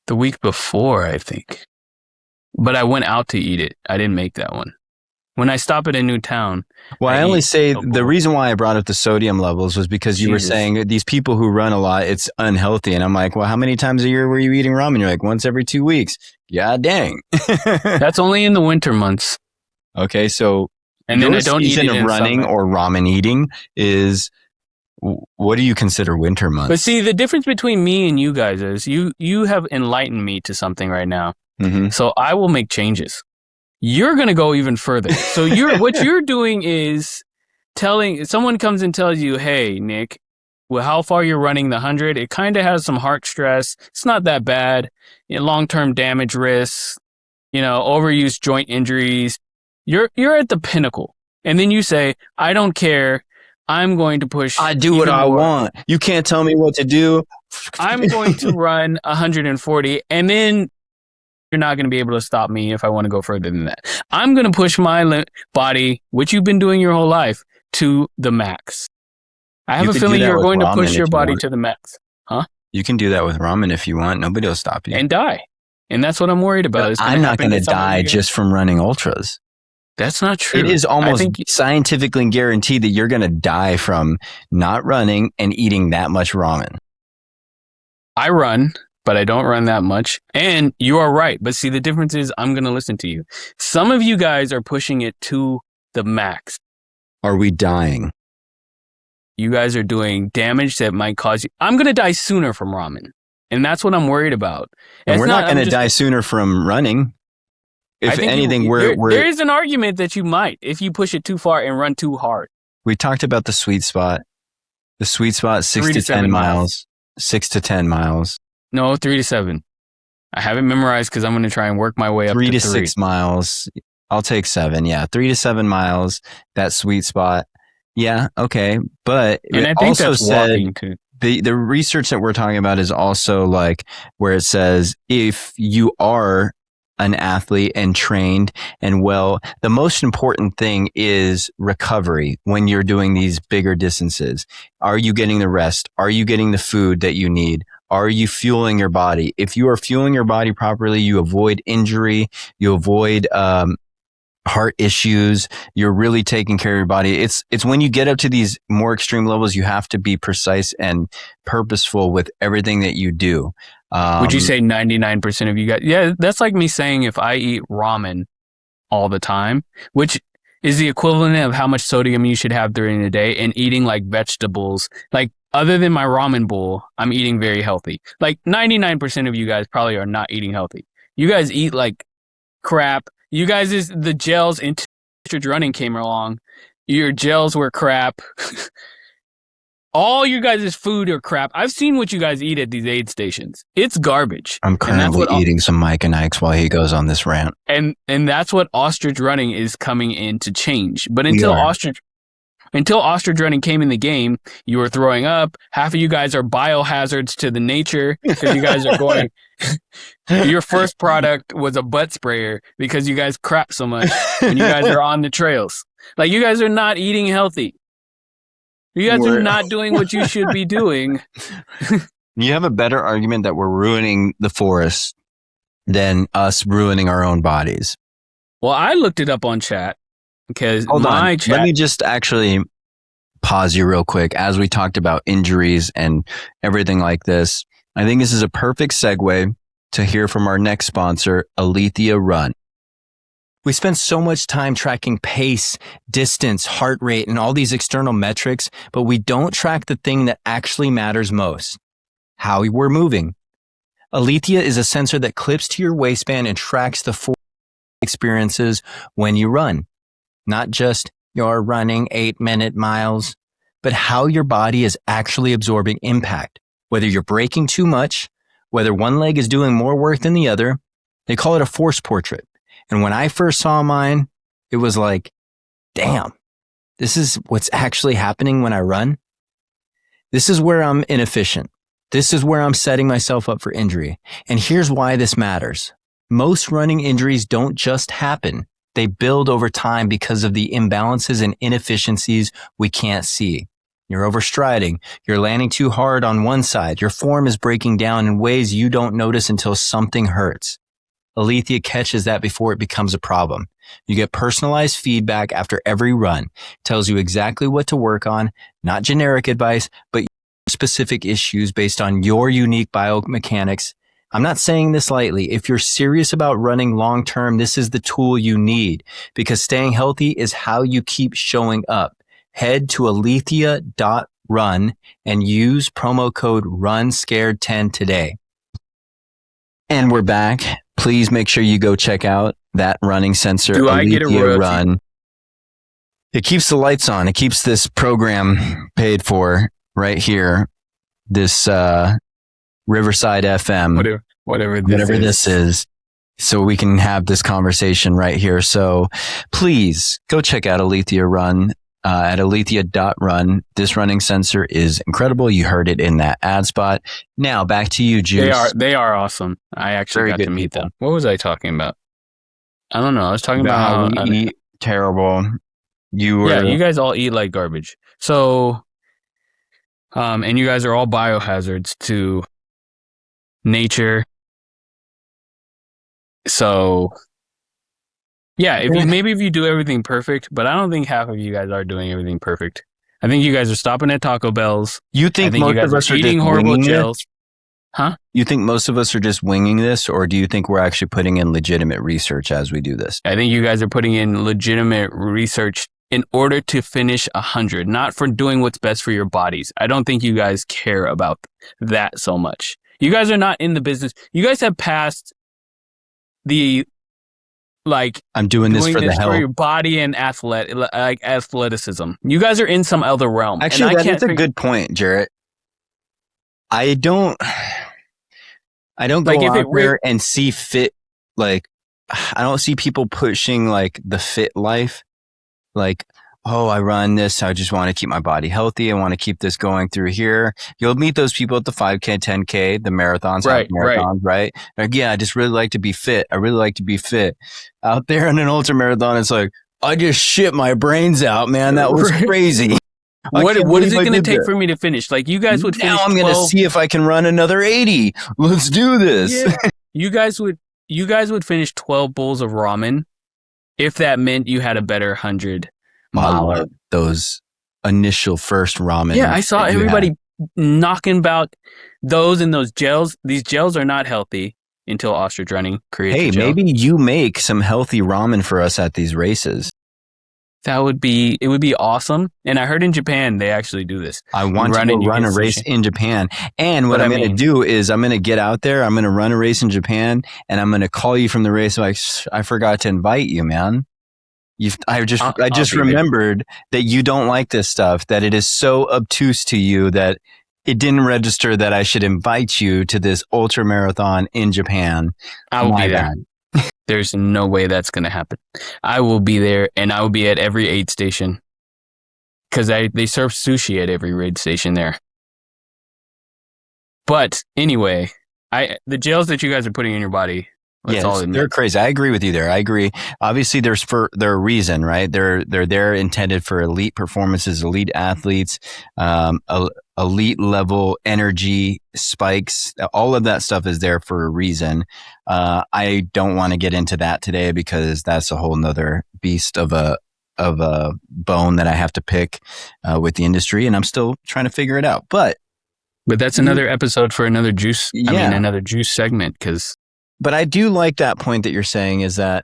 the week before, I think. But I went out to eat it. I didn't make that one. When I stop at a new town. Well, I only say the reason why I brought up the sodium levels was because you were saying these people who run a lot, it's unhealthy. And I'm like, well, how many times a year were you eating ramen? You're like, once every 2 weeks. Yeah, dang. That's only in the winter months. Okay, so and then I don't eat it of running or ramen eating is, what do you consider winter months? But see, the difference between me and you guys is you have enlightened me to something right now. Mm-hmm. So I will make changes. You're going to go even further. So what you're doing is someone comes and tells you, hey, Nick, well, how far you're running the 100, it kind of has some heart stress. It's not that bad. Long-term damage risks, overuse joint injuries. You're at the pinnacle. And then you say, I don't care. I'm going to push. I do what I want. You can't tell me what to do. I'm going to run 140 and then you're not going to be able to stop me if I want to go further than that. I'm going to push my body, which you've been doing your whole life, to the max. I have You a could do feeling that you're with going to ramen push if your you body want. to the max. You can do that with ramen if you want. Nobody will stop you. And die. And that's what I'm worried about. But I'm not going to die just from running ultras. That's not true. It is almost scientifically guaranteed that you're going to die from not running and eating that much ramen. I run, but I don't run that much. And you are right. But see, the difference is I'm going to listen to you. Some of you guys are pushing it to the max. Are we dying? You guys are doing damage that might cause you. I'm going to die sooner from ramen. And that's what I'm worried about. And we're not going to die sooner from running. If anything, there is an argument that you might if you push it too far and run too hard. We talked about the sweet spot. The sweet spot, 6 to 10 miles. 6 to 10 miles. No, 3 to 7. I have it memorized because I'm going to try and work my way up to 3 to 6 miles. I'll take 7. Yeah, 3 to 7 miles. That sweet spot. Yeah, okay. But and I think also that's said walking too. The research that we're talking about is also like where it says if you are an athlete and trained and well, the most important thing is recovery when you're doing these bigger distances. Are you getting the rest? Are you getting the food that you need? Are you fueling your body? If you are fueling your body properly, you avoid injury, you avoid heart issues, you're really taking care of your body. It's when you get up to these more extreme levels, you have to be precise and purposeful with everything that you do. Would you say 99% of you guys? Yeah, that's like me saying if I eat ramen all the time, which is the equivalent of how much sodium you should have during the day, and eating like vegetables. Like other than my ramen bowl, I'm eating very healthy. Like 99% of you guys probably are not eating healthy. You guys eat like crap. You guys, the gels in Ostrich Running came along. Your gels were crap. All you guys' food are crap. I've seen what you guys eat at these aid stations. It's garbage. I'm currently eating some Mike and Ike's while he goes on this rant. And that's what Ostrich Running is coming in to change. But until Ostrich Running came in the game, you were throwing up. Half of you guys are biohazards to the nature because you guys are going. Your first product was a butt sprayer because you guys crap so much when you guys are on the trails. Like you guys are not eating healthy. You guys are not doing what you should be doing. You have a better argument that we're ruining the forest than us ruining our own bodies. Well, I looked it up on chat because chat. Let me just actually pause you real quick. As we talked about injuries and everything like this, I think this is a perfect segue to hear from our next sponsor, Alethea Run. We spend so much time tracking pace, distance, heart rate, and all these external metrics, but we don't track the thing that actually matters most, how we're moving. Alethea is a sensor that clips to your waistband and tracks the full experiences when you run. Not just your running 8-minute miles, but how your body is actually absorbing impact. Whether you're braking too much, whether one leg is doing more work than the other. They call it a force portrait. And when I first saw mine, it was like, damn, this is what's actually happening when I run. This is where I'm inefficient. This is where I'm setting myself up for injury. And here's why this matters. Most running injuries don't just happen. They build over time because of the imbalances and inefficiencies we can't see. You're overstriding. You're landing too hard on one side. Your form is breaking down in ways you don't notice until something hurts. Alethea catches that before it becomes a problem. You get personalized feedback after every run. It tells you exactly what to work on, not generic advice, but specific issues based on your unique biomechanics. I'm not saying this lightly. If you're serious about running long term, this is the tool you need because staying healthy is how you keep showing up. Head to alethea.run and use promo code RUNSCARED10 today. And we're back. Please make sure you go check out that running sensor. Do I get a royalty? Run. It keeps the lights on. It keeps this program paid for right here. This Riverside FM. Whatever this is. So we can have this conversation right here. So please go check out Alethea Run. At alethea.run. This running sensor is incredible. You heard it in that ad spot. Now back to you, Juice. They are awesome. I actually got to meet them. What was I talking about? I don't know. I was talking about how we eat terrible. You were. Yeah, you guys all eat like garbage. So, and you guys are all biohazards to nature. So, yeah, if you do everything perfect, but I don't think half of you guys are doing everything perfect. I think you guys are stopping at Taco Bell's. You think most of us are eating just horrible winging gels? it? Huh? You think most of us are just winging this, or do you think we're actually putting in legitimate research as we do this? I think you guys are putting in legitimate research in order to finish 100, not for doing what's best for your bodies. I don't think you guys care about that so much. You guys are not in the business. You guys have passed the, like, I'm doing this for the for health. your body and athleticism. You guys are in some other realm. Actually, that's a good point, Jarett. I don't go Like, if out it there and see fit, like, I don't see people pushing like the fit life. Like, oh, I run this. I just want to keep my body healthy. I want to keep this going through here. You'll meet those people at the 5K, 10K, the marathons, right? Like, yeah, I just really like to be fit. I really like to be fit. Out there in an ultra marathon, it's like, I just shit my brains out, man. That was crazy. What is it going to take for me to finish? Like, you guys would finish. Now I'm going to see if I can run another 80. Let's do this. Yeah. You guys would finish 12 bowls of ramen if that meant you had a better 100 mile. I love those initial first ramen. Yeah, I saw everybody knocking about those and those gels. These gels are not healthy until Ostrich Running creates a gel. Maybe you make some healthy ramen for us at these races. It would be awesome. And I heard in Japan, they actually do this. I want to run a race in Japan. And what I'm going to do is I'm going to get out there. I'm going to run a race in Japan and I'm going to call you from the race. Like, I forgot to invite you, man. I just remembered that you don't like this stuff, that it is so obtuse to you that it didn't register that I should invite you to this ultra marathon in Japan. I will be there. There's no way that's going to happen. I will be there, and I will be at every aid station because they serve sushi at every aid station there. But anyway, the gels that you guys are putting in your body, they're crazy. I agree with you there. I agree. Obviously, they're a reason, right? They're there intended for elite performances, elite athletes, elite level energy spikes. All of that stuff is there for a reason. I don't want to get into that today because that's a whole nother beast of a bone that I have to pick with the industry, and I'm still trying to figure it out. But that's another episode for another juice. Yeah. Another juice segment because. But I do like that point that you're saying is that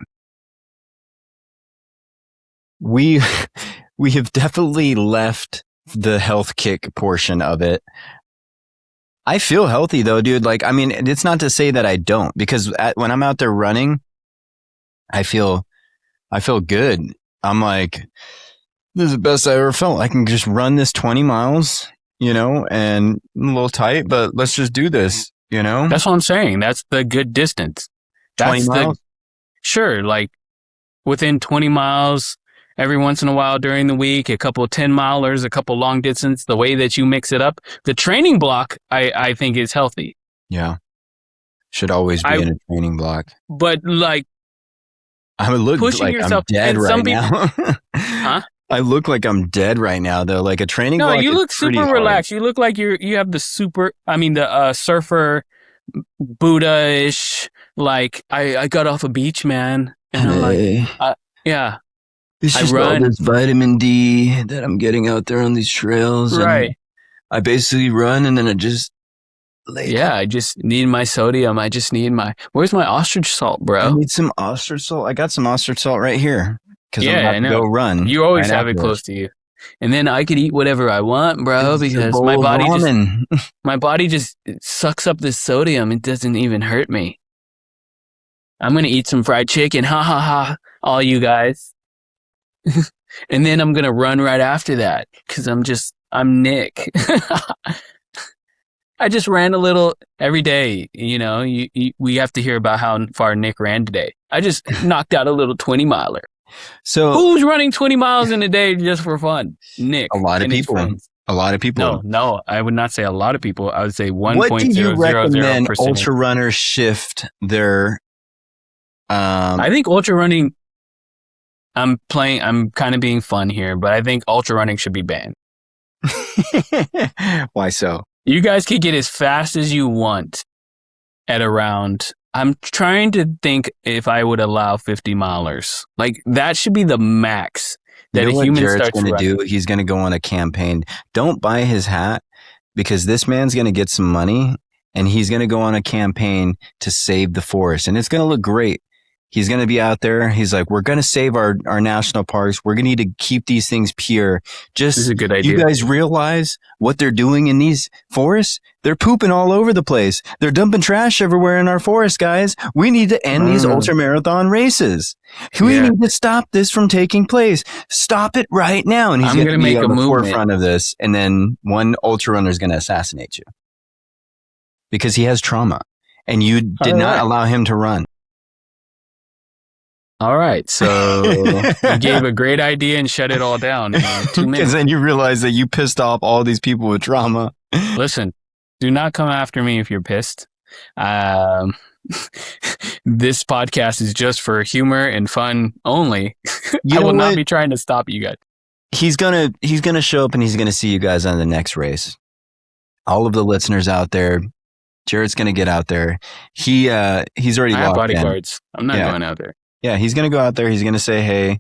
we have definitely left the health kick portion of it. I feel healthy though, dude. Like, I mean, it's not to say that I don't, because when I'm out there running, I feel good. I'm like, this is the best I ever felt. I can just run this 20 miles, and I'm a little tight, but let's just do this. That's what I'm saying. That's the good distance. 20 miles? Sure. Like within 20 miles every once in a while during the week, a couple of 10-milers, a couple long distance, the way that you mix it up. The training block, I think, is healthy. Yeah. Should always be in a training block. But like, I look like I'm dead right now. Huh? I look like I'm dead right now, though. Like a training block. No, you look super relaxed. You look like you have the surfer Buddha-ish. Like I got off a beach, man, and I'm like, yeah. It's just all this vitamin D that I'm getting out there on these trails. Right. I basically run and then I just lay down. I just need my sodium. I just need where's my ostrich salt, bro? I need some ostrich salt. I got some ostrich salt right here. Because I'm about to go run. You always have it close to you. And then I could eat whatever I want, bro, because my body just sucks up this sodium. It doesn't even hurt me. I'm going to eat some fried chicken. Ha ha ha. All you guys. And then I'm going to run right after that because I'm Nick. I just ran a little every day. We have to hear about how far Nick ran today. I just knocked out a little 20-miler. So who's running 20 miles in a day just for fun? Nick. A lot of people. A lot of people. No, I would not say a lot of people. I would say 1.000%. What do you recommend ultra runners shift their? I think ultra running I'm kind of being fun here, but I think ultra running should be banned. Why so? You guys could get as fast as you want at around, I'm trying to think if I would allow 50 milers. Like, that should be the max that a human Jared's starts going to running. do? He's going to go on a campaign. Don't buy his hat, because this man's going to get some money and he's going to go on a campaign to save the forest, and it's going to look great. He's going to be out there. He's like, we're going to save our national parks. We're going to need to keep these things pure. This is a good idea. You guys realize what they're doing in these forests? They're pooping all over the place. They're dumping trash everywhere in our forest, guys. We need to end these ultra marathon races. We need to stop this from taking place. Stop it right now. And he's going to be on the forefront of this. And then one ultra runner is going to assassinate you because he has trauma and you did not allow him to run. All right, so you gave a great idea and shut it all down in 2 minutes. Because then you realize that you pissed off all these people with trauma. Listen, do not come after me if you're pissed. This podcast is just for humor and fun only. I will not be trying to stop you guys. He's gonna show up and he's gonna see you guys on the next race. All of the listeners out there, Jared's gonna get out there. He's already I have locked in. bodyguards. I'm not going out there. Yeah, he's going to go out there. He's going to say, hey,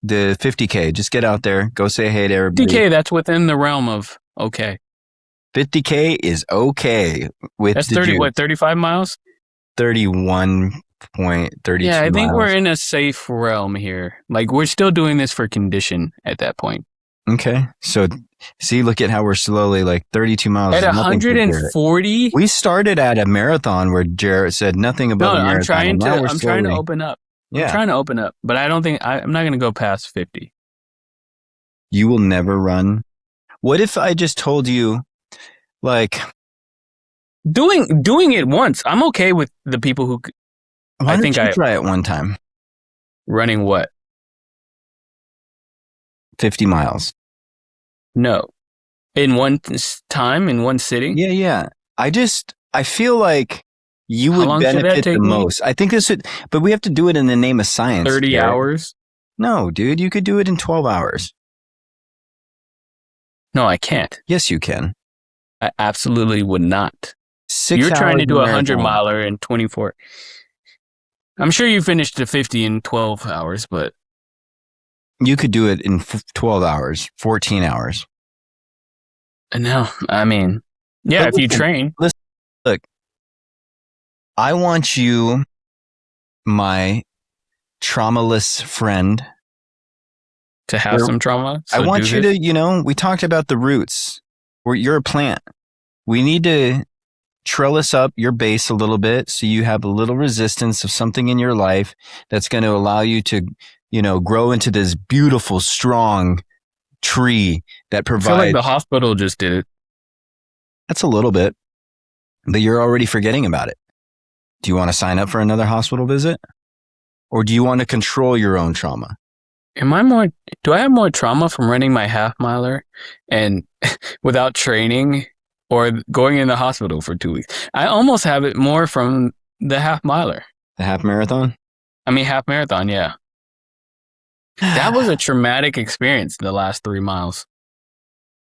the 50K, just get out there. Go say hey to everybody. 50K, that's within the realm of okay. 50K is okay. That's 35 miles? 31.32 Yeah, I think miles. we're in a safe realm here. Like, we're still doing this for condition at that point. Okay. So, see, look at how we're slowly, like 32 miles. At 140? We started at a marathon where Jarett said nothing about a marathon. I'm trying to open up. Yeah. I'm trying to open up, but I don't think I'm not going to go past 50. You will never run. What if I just told you, like, doing it once? I'm okay with the people who. Why don't you try it one time? Running what? 50 miles. No, in one time, in one sitting. Yeah. I feel like you would benefit the most. I think but we have to do it in the name of science. 30 hours? No, dude, you could do it in 12 hours. No, I can't. Yes, you can. I absolutely would not. 6 You're hours trying to do a 100 marathon. miler in 24. I'm sure you finished the 50 in 12 hours, but You could do it in 12 hours, 14 hours. no, I mean, yeah, But if you train. Listen, look, I want you, my traumaless friend, To have some trauma. I want you to, we talked about the roots. You're a plant. We need to trellis up your base a little bit so you have a little resistance of something in your life that's going to allow you to, grow into this beautiful, strong tree that provides. I feel like the hospital just did it. That's a little bit, but you're already forgetting about it. Do you want to sign up for another hospital visit? Or do you want to control your own trauma? Do I have more trauma from running my half miler and without training or going in the hospital for 2 weeks? I almost have it more from the half miler. The half marathon? I mean, half marathon, yeah. That was a traumatic experience, the last 3 miles.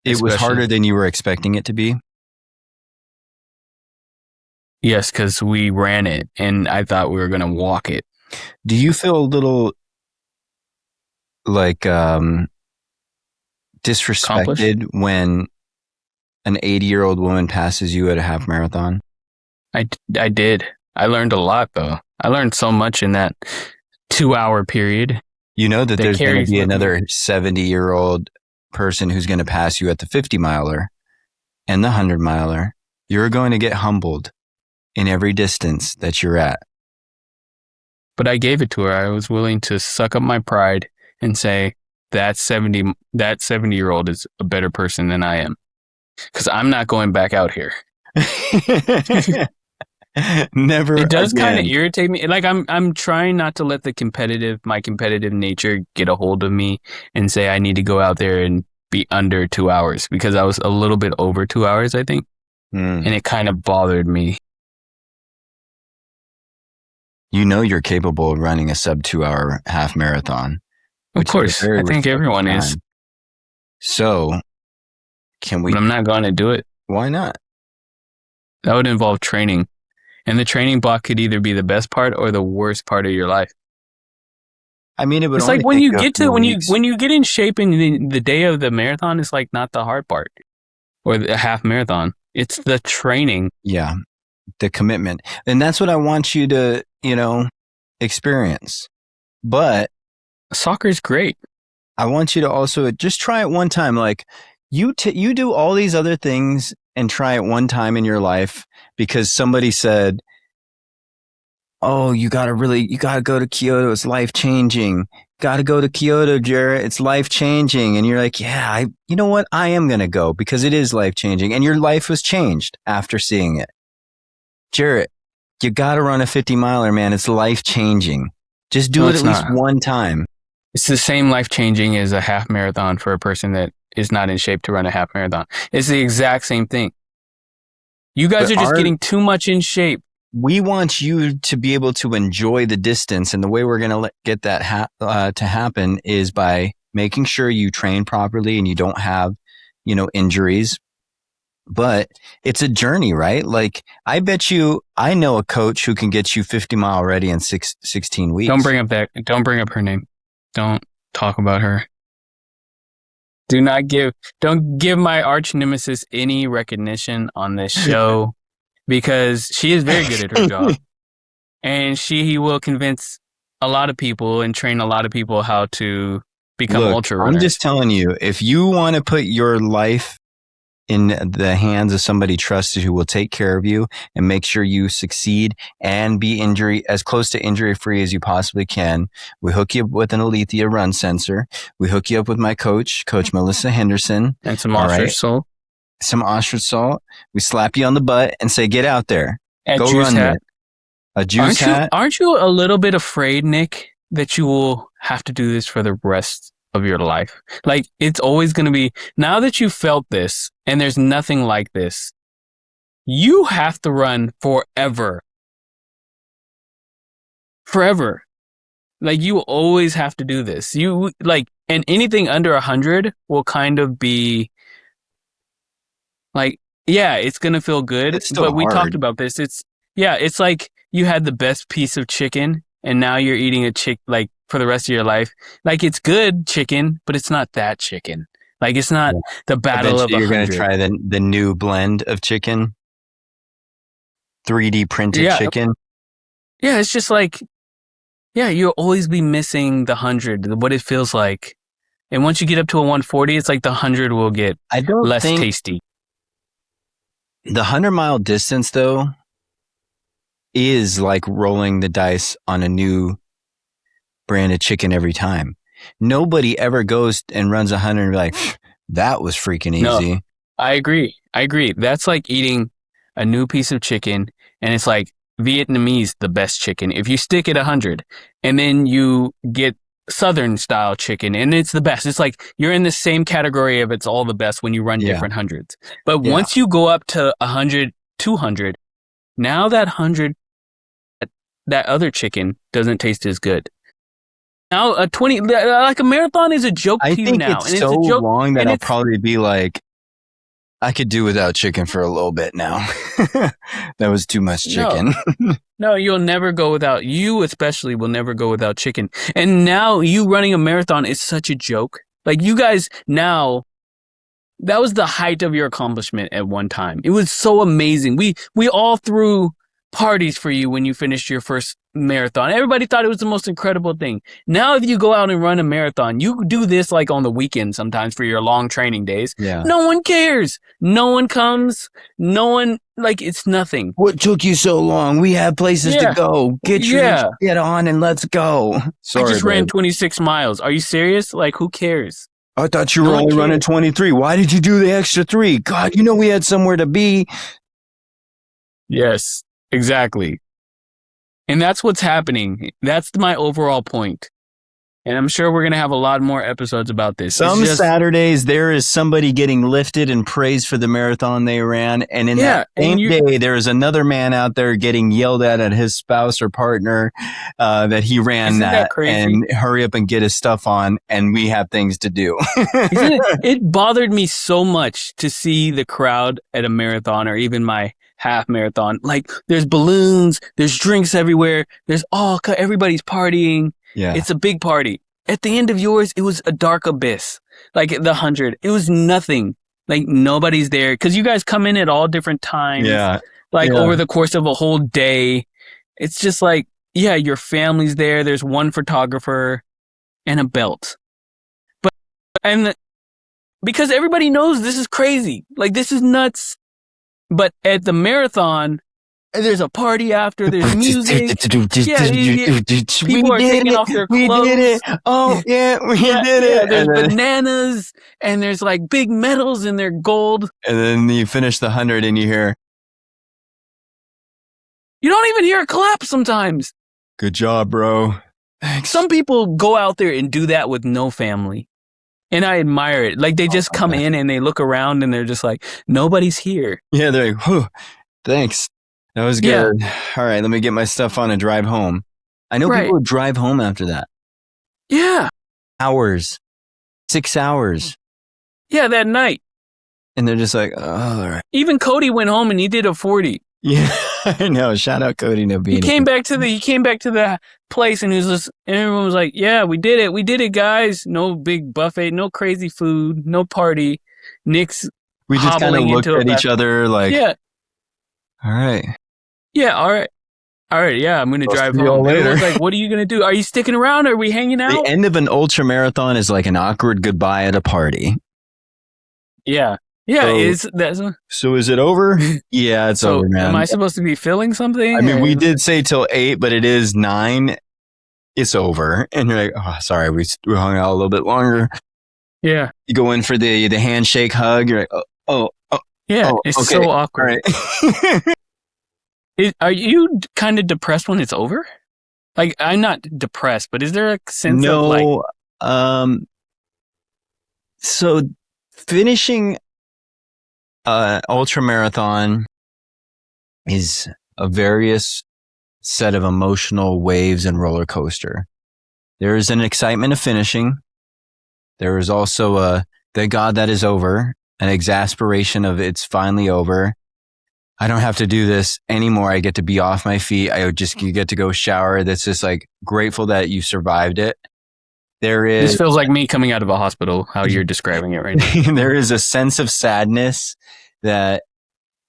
It was harder than you were expecting it to be? Yes, because we ran it and I thought we were going to walk it. Do you feel a little like disrespected when an 80-year-old woman passes you at a half marathon? I did. I learned a lot, though. I learned so much in that 2-hour period. You know that there's going to be another 70-year-old person who's going to pass you at the 50-miler and the 100-miler. You're going to get humbled in every distance that you're at. But I gave it to her. I was willing to suck up my pride and say that 70-year-old is a better person than I am. Because I'm not going back out here. Never. It does again. kind of irritate me. Like I'm trying not to let my competitive nature get a hold of me and say I need to go out there and be under 2 hours, because I was a little bit over 2 hours, I think. And it kind of bothered me. You know you're capable of running a sub 2 hour half marathon. Of course. I think everyone is. So, can we... But I'm not going to do it. Why not? That would involve training. And the training block could either be the best part or the worst part of your life. I mean, it would. It's like when you get to when you get in shape in the day of the marathon, it's like not the hard part or the half marathon. It's the training. Yeah, the commitment, and that's what I want you to experience. But soccer is great. I want you to also just try it one time. Like you do all these other things and try it one time in your life because somebody said, "Oh, you got to go to Kyoto. It's life-changing. Got to go to Kyoto, Jarett. It's life-changing." And you're like, "Yeah, you know what? I am going to go because it is life-changing." And your life was changed after seeing it. Jarett, you got to run a 50-miler, man. It's life-changing. Just do it at least one time. It's the same life-changing as a half marathon for a person that is not in shape to run a half marathon. It's the exact same thing. You guys are just getting too much in shape. We want you to be able to enjoy the distance. And the way we're going to get that to happen is by making sure you train properly and you don't have, injuries. But it's a journey, right? Like, I bet you, I know a coach who can get you 50-mile ready in 16 weeks. Don't bring up her name. Don't talk about her. Don't give my arch nemesis any recognition on this show because she is very good at her job. And she will convince a lot of people and train a lot of people how to become ultra runners. I'm just telling you, if you want to put your life in the hands of somebody trusted who will take care of you and make sure you succeed and be as close to injury free as you possibly can. We hook you up with an Alethea run sensor. We hook you up with my Coach Melissa Henderson. And some ostrich salt. Some ostrich salt. We slap you on the butt and say, get out there. Go run it. A juice hat. Aren't you a little bit afraid, Nick, that you will have to do this for the rest of your life? Like, it's always going to be, now that you felt this and there's nothing like this, you have to run forever. Like, you always have to do this. And anything under 100 will kind of be like, yeah, it's going to feel good. It's still but we talked about this. It's like you had the best piece of chicken and now you're eating like for the rest of your life. Like, it's good chicken, but it's not that chicken. Like, it's not the battle of 100. You're going to try the new blend of chicken, 3D printed chicken. Yeah, it's just like, you'll always be missing the 100, what it feels like. And once you get up to a 140, it's like the 100 will get less tasty. The 100-mile distance, though, is like rolling the dice on a new brand of chicken every time. Nobody ever goes and runs 100 and be like, that was freaking easy. No, I agree. That's like eating a new piece of chicken, and it's like Vietnamese, the best chicken. If you stick at 100 and then you get Southern style chicken and it's the best. It's like you're in the same category of it's all the best when you run different hundreds. But once you go up to 100, 200, now that 100, that other chicken doesn't taste as good. Now a 20, like a marathon is a joke to you now. It's so long that I'll probably be like, I could do without chicken for a little bit now. That was too much chicken. No, you'll never go without. You especially will never go without chicken. And now you running a marathon is such a joke. Like, you guys now, that was the height of your accomplishment at one time. It was so amazing. We all threw parties for you when you finished your first marathon. Everybody thought it was the most incredible thing. Now, if you go out and run a marathon, you do this like on the weekend sometimes for your long training days. Yeah. No one cares. No one comes. No one, like, it's nothing. What took you so long? We have places to go. Get your shit on and let's go. Sorry, I just ran 26 miles. Are you serious? Like, who cares? I thought you were only running 23. Why did you do the extra 3? God, we had somewhere to be. Yes, exactly. And that's what's happening. That's my overall point. And I'm sure we're going to have a lot more episodes about this. Some Saturdays, there is somebody getting lifted and praised for the marathon they ran. And in that same day, there is another man out there getting yelled at his spouse or partner that he ran that and hurry up and get his stuff on. And we have things to do. It bothered me so much to see the crowd at a marathon or even my half marathon. Like, there's balloons, there's drinks everywhere, everybody's partying. Yeah. It's a big party. At the end of yours, it was a dark abyss. Like the 100, it was nothing. Like nobody's there because you guys come in at all different times. Yeah. Over the course of a whole day. It's just like, yeah, your family's there. There's one photographer and a belt. Because everybody knows this is crazy. Like, this is nuts. But at the marathon, there's a party after, there's music. People are taking off their clothes. We did it. Oh, yeah, we did it. There's bananas, and there's like big medals, and they're gold. And then you finish the 100 and you hear... You don't even hear a clap sometimes. Good job, bro. Thanks. Some people go out there and do that with no family. And I admire it. Like, they just come in and they look around and they're just like, nobody's here. Yeah, they're like, whew, thanks. That was good. Yeah. All right, let me get my stuff on and drive home. I know people would drive home after that. Yeah. 6 hours. Yeah, that night. And they're just like, oh, all right. Even Cody went home and he did a 40. Yeah, I know. Shout out Cody Nobini. He came back to the place and and everyone was like, yeah, we did it. We did it, guys. No big buffet, no crazy food, no party. Nick's We just kind of looked at each other like, yeah. All right. Yeah, all right. All right, yeah, I'm going to drive home. Everyone's like, what are you going to do? Are you sticking around? Are we hanging out? The end of an ultra marathon is like an awkward goodbye at a party. Yeah. Yeah, so is it over? Yeah, it's over, man. Am I supposed to be feeling something? I mean, we did say till 8, but it is 9. It's over. And you're like, oh, sorry, we hung out a little bit longer. Yeah. You go in for the handshake hug. You're like, oh. Yeah, it's so awkward. Right. Are you kind of depressed when it's over? Like, I'm not depressed, but is there a sense of like... So finishing ultra marathon is a various set of emotional waves and roller coaster. There is an excitement of finishing. There is also a thank God that is over, an exasperation of it's finally over. I don't have to do this anymore. I get to be off my feet. You get to go shower. That's just like grateful that you survived it. This feels like me coming out of a hospital, how you're describing it right now. There is a sense of sadness that,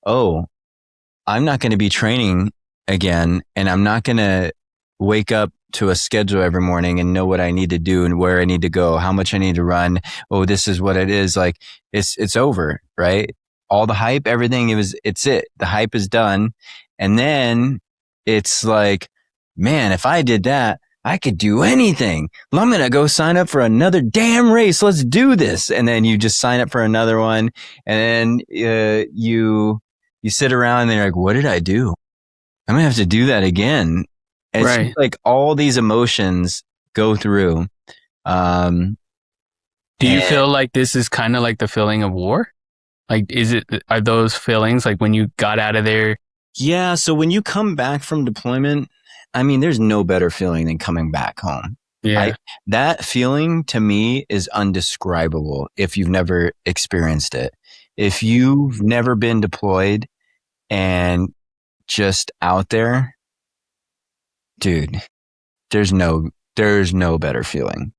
I'm not going to be training again, and I'm not going to wake up to a schedule every morning and know what I need to do and where I need to go, how much I need to run. Oh, this is what it is. Like, it's over, right? All the hype, everything, it's it. The hype is done. And then it's like, man, if I did that, I could do anything. Well, I'm going to go sign up for another damn race. Let's do this. And then you just sign up for another one. And then you sit around and you're like, what did I do? I'm going to have to do that again. And it's just like all these emotions go through. Do you feel like this is kind of like the feeling of war? Like, are those feelings like when you got out of there? Yeah. So when you come back from deployment, I mean, there's no better feeling than coming back home. Yeah. That feeling to me is undescribable if you've never experienced it. If you've never been deployed and just out there, dude, there's no better feeling.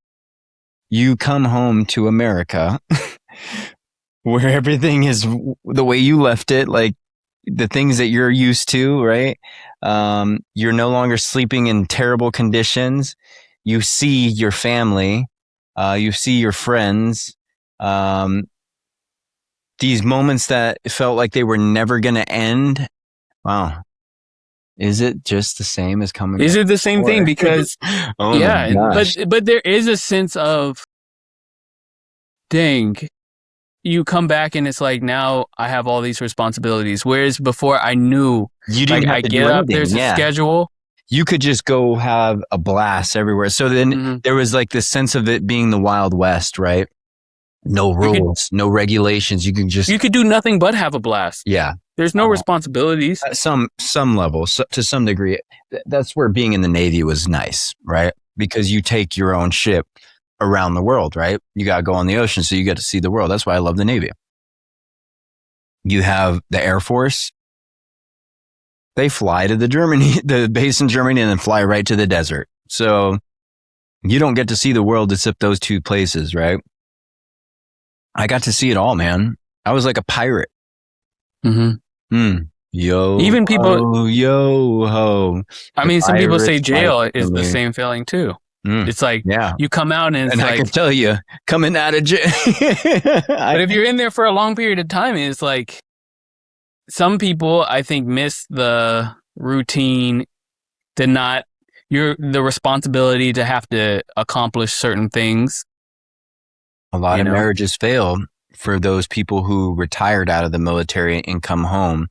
You come home to America where everything is the way you left it, like the things that you're used to, right? You're no longer sleeping in terrible conditions. You see your family, you see your friends, these moments that felt like they were never going to end. Wow. Is it just the same as coming? Is it the same thing? Because, but there is a sense of, dang, you come back and it's like, now I have all these responsibilities. Whereas before I knew you didn't have I to get do up, anything. there's a schedule. you could just go have a blast everywhere. So then there was like this sense of it being the Wild West, right? No rules, no regulations. You could do nothing but have a blast. Yeah. There's no responsibilities. At some level, to some degree. That's where being in the Navy was nice, right? Because you take your own ship around the world, right? You got to go on the ocean, so you get to see the world. That's why I love the Navy. You have the Air Force. They fly to the base in Germany, and then fly right to the desert. So you don't get to see the world except those two places, right? I got to see it all, man. I was like a pirate. Yo, even people, yo ho. I mean, some people say jail is the same feeling too. It's like, you come out and it's like, I can tell you, coming out of jail. But if you're in there for a long period of time, it's like, some people, I think, miss the routine, the responsibility to have to accomplish certain things. A lot of marriages fail for those people who retired out of the military and come home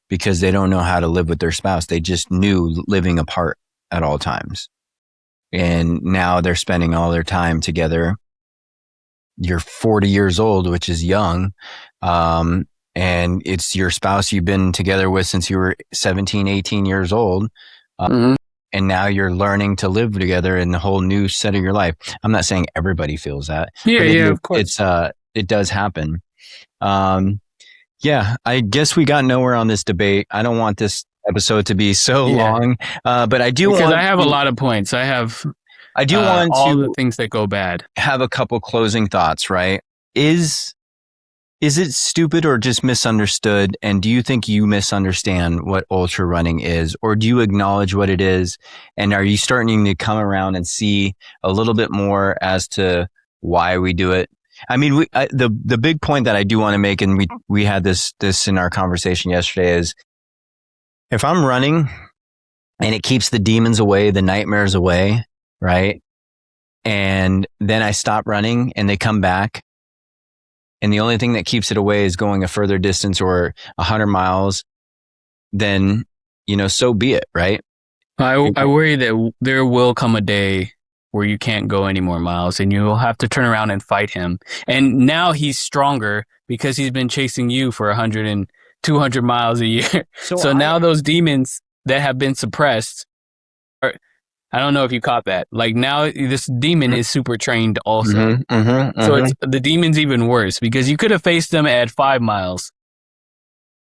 because they don't know how to live with their spouse. They just knew living apart at all times. And now they're spending all their time together. You're 40 years old, which is young. And it's your spouse you've been together with since you were 17, 18 years old. And now you're learning to live together in the whole new set of your life. I'm not saying everybody feels that. Yeah, of course. It does happen. I guess we got nowhere on this debate. I don't want this episode to be so long, but I do I have a lot of points. I do want all the things that go bad. Have a couple closing thoughts, right? Is it stupid or just misunderstood? And do you think you misunderstand what ultra running is? Or do you acknowledge what it is? And are you starting to come around and see a little bit more as to why we do it? I mean, the big point that I do want to make, and we had this in our conversation yesterday, is if I'm running and it keeps the demons away, the nightmares away, right? And then I stop running and they come back, and the only thing that keeps it away is going a further distance or 100 miles, then, so be it, right? I worry that there will come a day where you can't go any more miles and you'll have to turn around and fight him. And now he's stronger because he's been chasing you for 100 and 200 miles a year. So now those demons that have been suppressed I don't know if you caught that. Like, now this demon is super trained also. So the demon's even worse because you could have faced him at 5 miles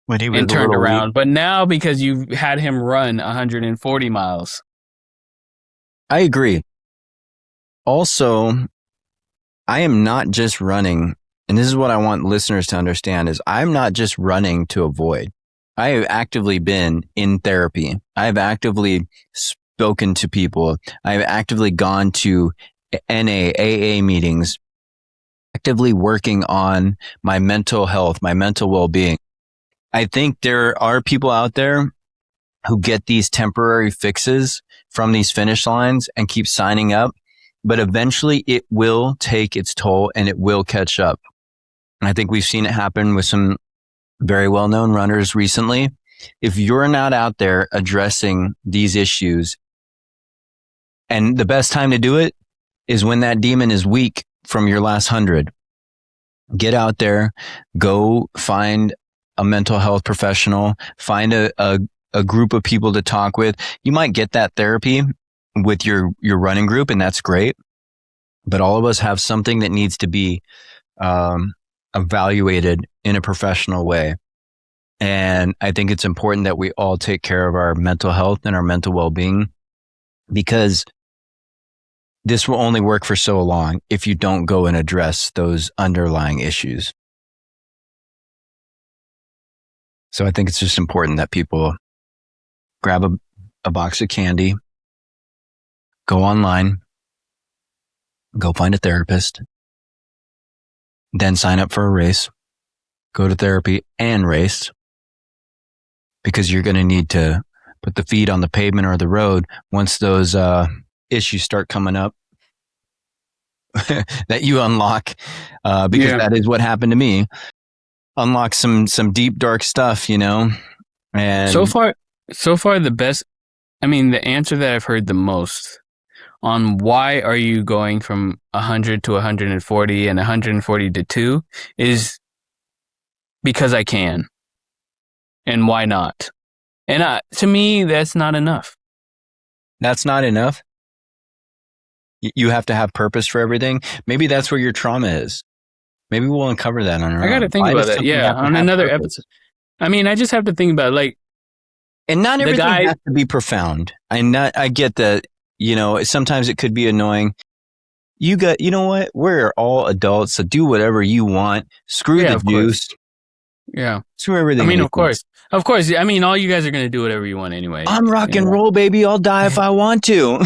and turned around. But now, because you've had him run 140 miles. I agree. Also, I am not just running, and this is what I want listeners to understand, is I'm not just running to avoid. I have actively been in therapy. I have actively spoken to people. I've actively gone to NA, AA meetings, actively working on my mental health, my mental well-being. I think there are people out there who get these temporary fixes from these finish lines and keep signing up, but eventually it will take its toll and it will catch up. And I think we've seen it happen with some very well-known runners recently. If you're not out there addressing these issues, and the best time to do it is when that demon is weak from your last 100. Get out there, go find a mental health professional, find a group of people to talk with. You might get that therapy with your running group, and that's great. But all of us have something that needs to be evaluated in a professional way. And I think it's important that we all take care of our mental health and our mental well-being, because this will only work for so long if you don't go and address those underlying issues. So I think it's just important that people grab a box of candy, go online, go find a therapist, then sign up for a race, go to therapy and race, because you're going to need to put the feet on the pavement or the road once those issues start coming up that you unlock, because that is what happened to me. Unlock some deep, dark stuff, And so far the best I mean, the answer that I've heard the most on why are you going from 100 to 140 and 140 to 2 is because I can. And why not? And to me, that's not enough. That's not enough? You have to have purpose for everything? Maybe that's where your trauma is. Maybe we'll uncover that on our own. I got to think about that. Yeah, on another episode. I mean, I just have to think about it, and not everything has to be profound. I get that, sometimes it could be annoying. You know what? We're all adults, so do whatever you want. Screw the juice. Yeah. Screw everything. I mean, of course. I mean, all you guys are going to do whatever you want anyway. I'm rock and roll, baby. I'll die if I want to.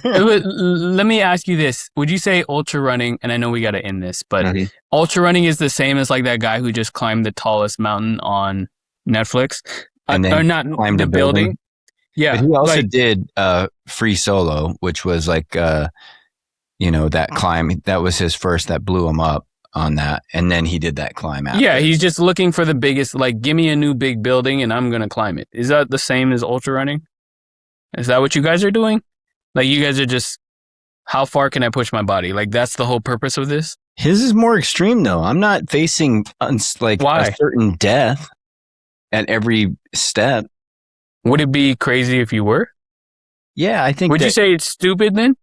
Let me ask you this. Would you say ultra running, and I know we got to end this, but ultra running is the same as like that guy who just climbed the tallest mountain on Netflix? And then or not climbed the building. Yeah. But he also did free solo, which was like, that climb. That was his first that blew him up on that. And then he did that climb after. Yeah, he's just looking for the biggest, give me a new big building and I'm going to climb it. Is that the same as ultra running? Is that what you guys are doing? You guys are just, how far can I push my body? That's the whole purpose of this? His is more extreme, though. I'm not facing, a certain death at every step. Would it be crazy if you were? Yeah, I think. Would you say it's stupid then?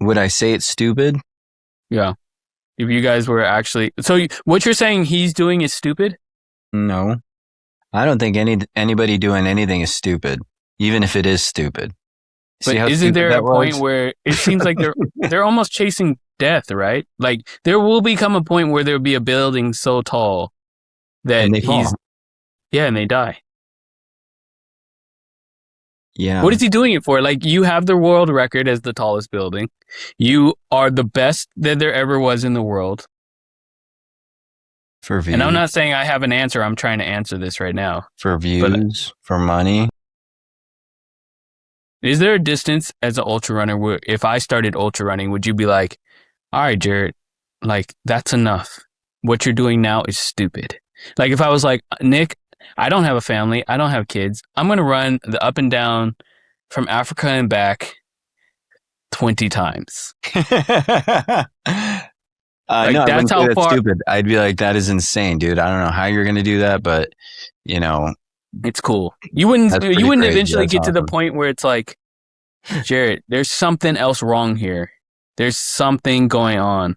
Would I say it's stupid? Yeah. If you guys were actually... So what you're saying he's doing is stupid? No. I don't think anybody doing anything is stupid, even if it is stupid. But isn't there a point where it seems like they're almost chasing death, right? There will become a point where there'll be a building so tall that and they fall. Yeah, and they die. Yeah. What is he doing it for? You have the world record as the tallest building. You are the best that there ever was in the world. For views. And I'm not saying I have an answer. I'm trying to answer this right now. For views, for money. Is there a distance as an ultra runner where if I started ultra running, would you be like, all right, Jarett, that's enough. What you're doing now is stupid. If I was like, Nick, I don't have a family. I don't have kids. I'm going to run the up and down from Africa and back 20 times. No, that's how far. Stupid. I'd be like, that is insane, dude. I don't know how you're going to do that, but it's cool. You wouldn't eventually get awesome. to the point where it's like, Jarett, there's something else wrong here. There's something going on.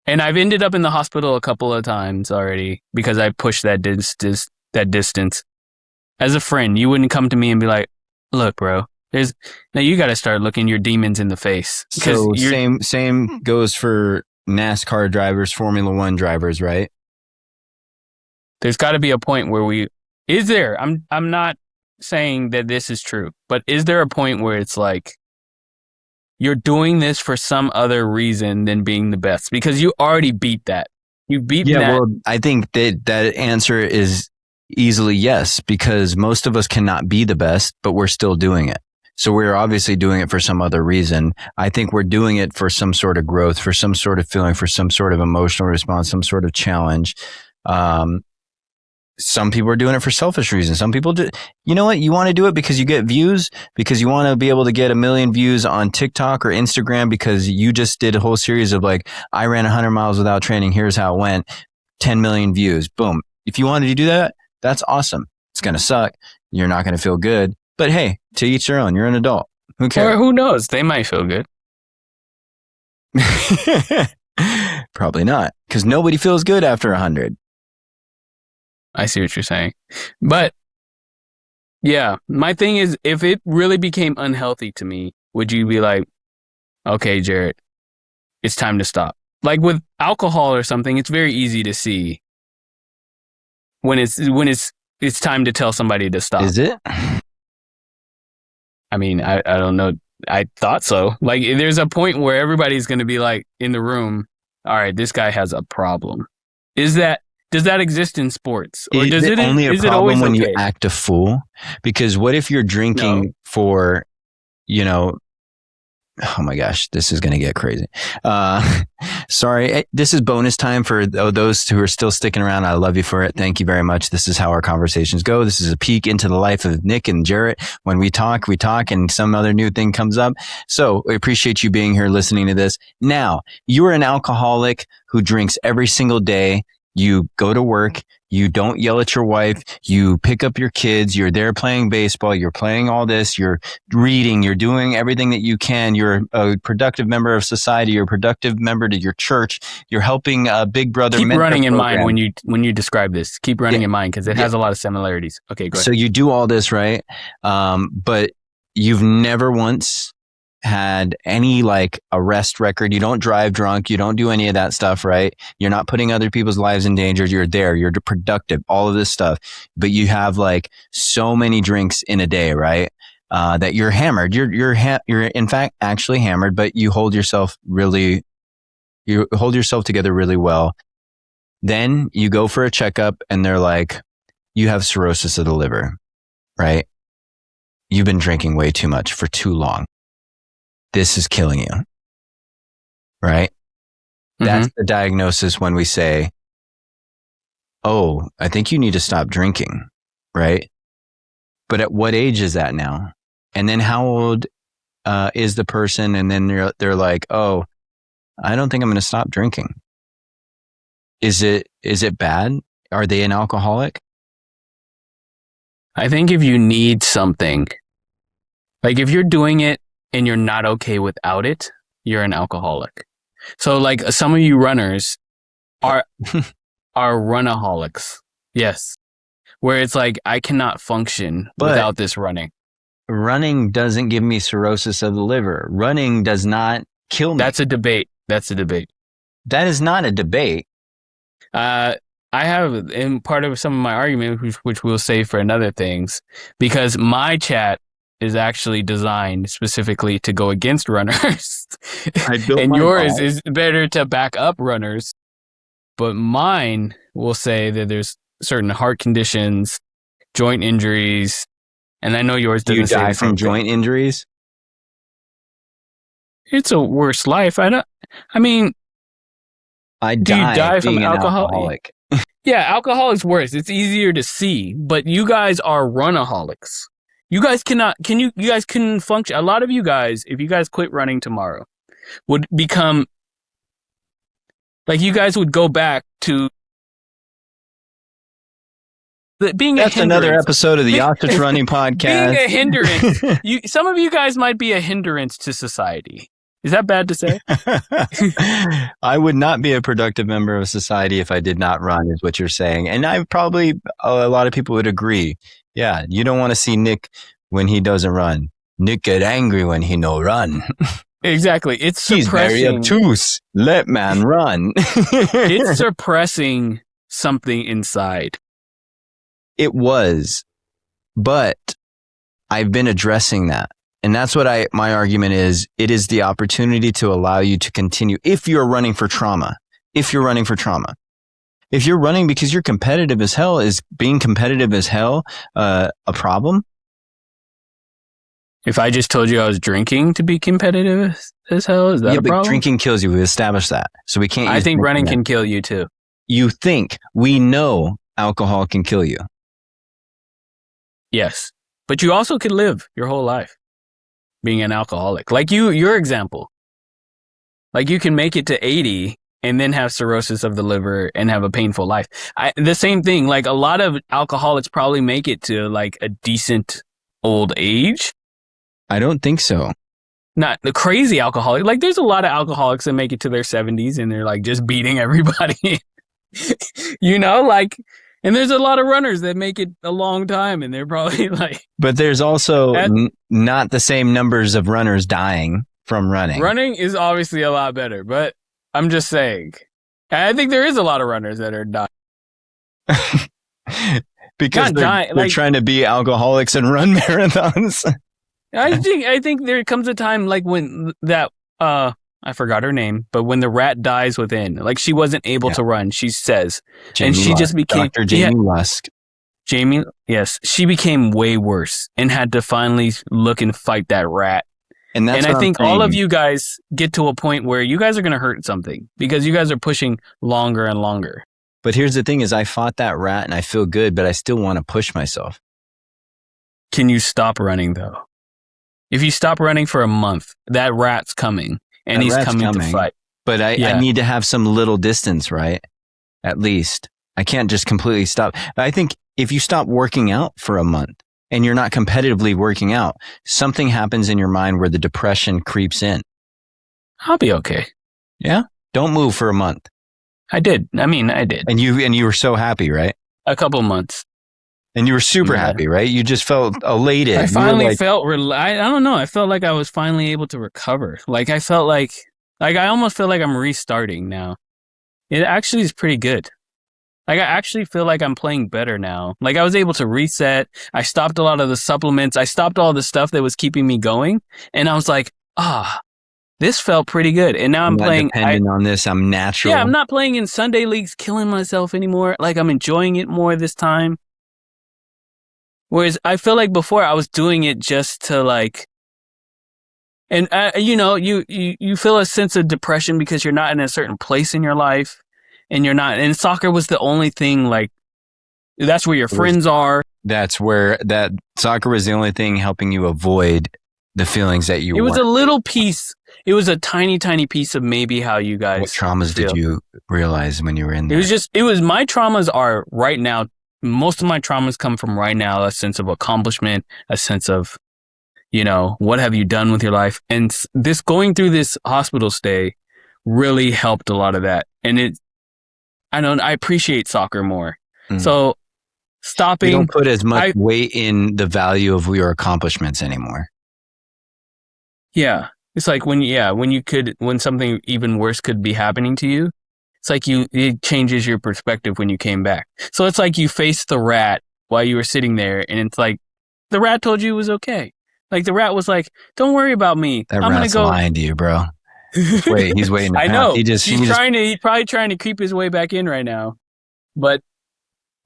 And I've ended up in the hospital a couple of times already because I pushed that distance. As a friend, you wouldn't come to me and be like, look, bro, now you got to start looking your demons in the face. So same goes for NASCAR drivers, Formula One drivers, right? There's got to be a point where is there? I'm not saying that this is true, but is there a point where it's like, you're doing this for some other reason than being the best because you already beat that. You've beaten that. Well, I think that answer is easily yes, because most of us cannot be the best, but we're still doing it. So we're obviously doing it for some other reason. I think we're doing it for some sort of growth, for some sort of feeling, for some sort of emotional response, some sort of challenge. Some people are doing it for selfish reasons. Some people do. You know what? You want to do it because you get views, because you want to be able to get 1 million views on TikTok or Instagram because you just did a whole series of I ran 100 miles without training. Here's how it went. 10 million views. Boom. If you wanted to do that, that's awesome. It's going to suck. You're not going to feel good. But hey, to each their own. You're an adult. Who cares? Or who knows? They might feel good. Probably not, because nobody feels good after 100. I see what you're saying. But yeah, my thing is, if it really became unhealthy to me, would you be like, okay, Jarett, it's time to stop? With alcohol or something, it's very easy to see when it's time to tell somebody to stop. Is it? I mean, I don't know. I thought so. There's a point where everybody's going to be in the room, all right, this guy has a problem. Does that exist in sports? Or is it only a problem when you act a fool? Because what if you're drinking for, Oh my gosh, this is going to get crazy. Sorry. This is bonus time for those who are still sticking around. I love you for it. Thank you very much. This is how our conversations go. This is a peek into the life of Nick and Jarett. When we talk and some other new thing comes up. So we appreciate you being here listening to this. Now, you are an alcoholic who drinks every single day. You go to work. You don't yell at your wife. You pick up your kids. You're there playing baseball. You're playing all this. You're reading. You're doing everything that you can. You're a productive member of society. You're a productive member to your church. You're helping Big Brother. Keep running in mind when you describe this. Keep running in mind because it has a lot of similarities. Okay, go ahead. So you do all this, right? But you've never once had any like arrest record. You don't drive drunk. You don't do any of that stuff, right? You're not putting other people's lives in danger. You're there. You're productive, all of this stuff. But you have like so many drinks in a day, right? That you're hammered. You're in fact actually hammered, but you hold yourself together really well. Then you go for a checkup and they're like, you have cirrhosis of the liver, right? You've been drinking way too much for too long. This is killing you, right? Mm-hmm. That's the diagnosis when we say, oh, I think you need to stop drinking, right? But at what age is that now? And then how old is the person? And then they're like, oh, I don't think I'm going to stop drinking. Is it bad? Are they an alcoholic? I think if you need something, like if you're doing it and you're not okay without it, you're an alcoholic. So like some of you runners are runaholics. Yes. Where it's like, I cannot function without this running. Running doesn't give me cirrhosis of the liver. Running does not kill me. That's a debate. That is not a debate. I have in part of some of my argument, which we'll save for another things, because my chat is actually designed specifically to go against runners. And yours is better to back up runners. But mine will say that there's certain heart conditions, joint injuries, and I know yours doesn't say the same thing. Do you die from joint injuries? It's a worse life. Do you die from alcohol? Yeah, alcohol is worse. It's easier to see, but you guys are runaholics. You guys you guys couldn't function. A lot of you guys, if you guys quit running tomorrow, would become, like you guys would go back to being That's another episode of the Ostrich Running Podcast. Being a hindrance. Some of you guys might be a hindrance to society. Is that bad to say? I would not be a productive member of society if I did not run, is what you're saying. And a lot of people would agree. Yeah, you don't want to see Nick when he doesn't run. Nick get angry when he no run. Exactly. It's suppressing. He's very obtuse. Let man run. It's suppressing something inside. It was, but I've been addressing that. And that's what my argument is. It is the opportunity to allow you to continue if you're running for trauma. If you're running because you're competitive as hell, is being competitive as hell a problem? If I just told you I was drinking to be competitive as hell, is that a problem? But drinking kills you. We established that. So we can't. I think running can kill you too. You think. We know alcohol can kill you. Yes. But you also could live your whole life being an alcoholic. Like your example. Like you can make it to 80 and then have cirrhosis of the liver and have a painful life. The same thing, like a lot of alcoholics probably make it to like a decent old age. I don't think so. Not the crazy alcoholic. Like there's a lot of alcoholics that make it to their 70s and they're like just beating everybody. And there's a lot of runners that make it a long time and they're probably like... But there's also not the same numbers of runners dying from running. Running is obviously a lot better, but I'm just saying. I think there is a lot of runners that are dying. Because they're trying to be alcoholics and run marathons. I think there comes a time like when that... I forgot her name, but when the rat dies within, like she wasn't able to run, she says. Jamie and she Lusk, just became... Dr. Jamie Lusk. Jamie, yes. She became way worse and had to finally look and fight that rat. And that's and what I think I'm all of saying. you guys get to a point where you guys are going to hurt something because you guys are pushing longer and longer. But here's the thing is I fought that rat and I feel good, but I still want to push myself. Can you stop running though? If you stop running for a month, that rat's coming and he's coming to fight. But I need to have some little distance, right? At least. I can't just completely stop. I think if you stop working out for a month and you're not competitively working out, something happens in your mind where the depression creeps in. I'll be okay. Yeah? Don't move for a month. I did. And you were so happy, right? A couple months. And you were super happy, right? You just felt elated. I finally felt, I don't know. I felt like I was finally able to recover. Like I felt like I almost feel like I'm restarting now. It actually is pretty good. Like I actually feel like I'm playing better now. Like I was able to reset. I stopped a lot of the supplements. I stopped all the stuff that was keeping me going. And I was like, this felt pretty good. And now I'm playing. Dependent on this, I'm natural. Yeah, I'm not playing in Sunday leagues, killing myself anymore. Like I'm enjoying it more this time. Whereas I feel like before I was doing it just to like, and you feel a sense of depression because you're not in a certain place in your life. And soccer was the only thing, like, that's where your friends are. That's where that soccer was the only thing helping you avoid the feelings that you It was a little piece. It was a tiny, tiny piece of maybe how you guys. What traumas feel. did you realize when you were in there? My traumas are right now. Most of my traumas come from right now, a sense of accomplishment, a sense of, what have you done with your life? And this going through this hospital stay really helped a lot of that. And I appreciate soccer more. Mm. So stopping. You don't put as much weight in the value of your accomplishments anymore. Yeah. It's like when something even worse could be happening to you, it's like it changes your perspective when you came back. So it's like you faced the rat while you were sitting there and it's like the rat told you it was okay. Like the rat was like, don't worry about me. That rat's lying to you, bro. Wait, he's waiting. I know. He's probably trying to creep his way back in right now. But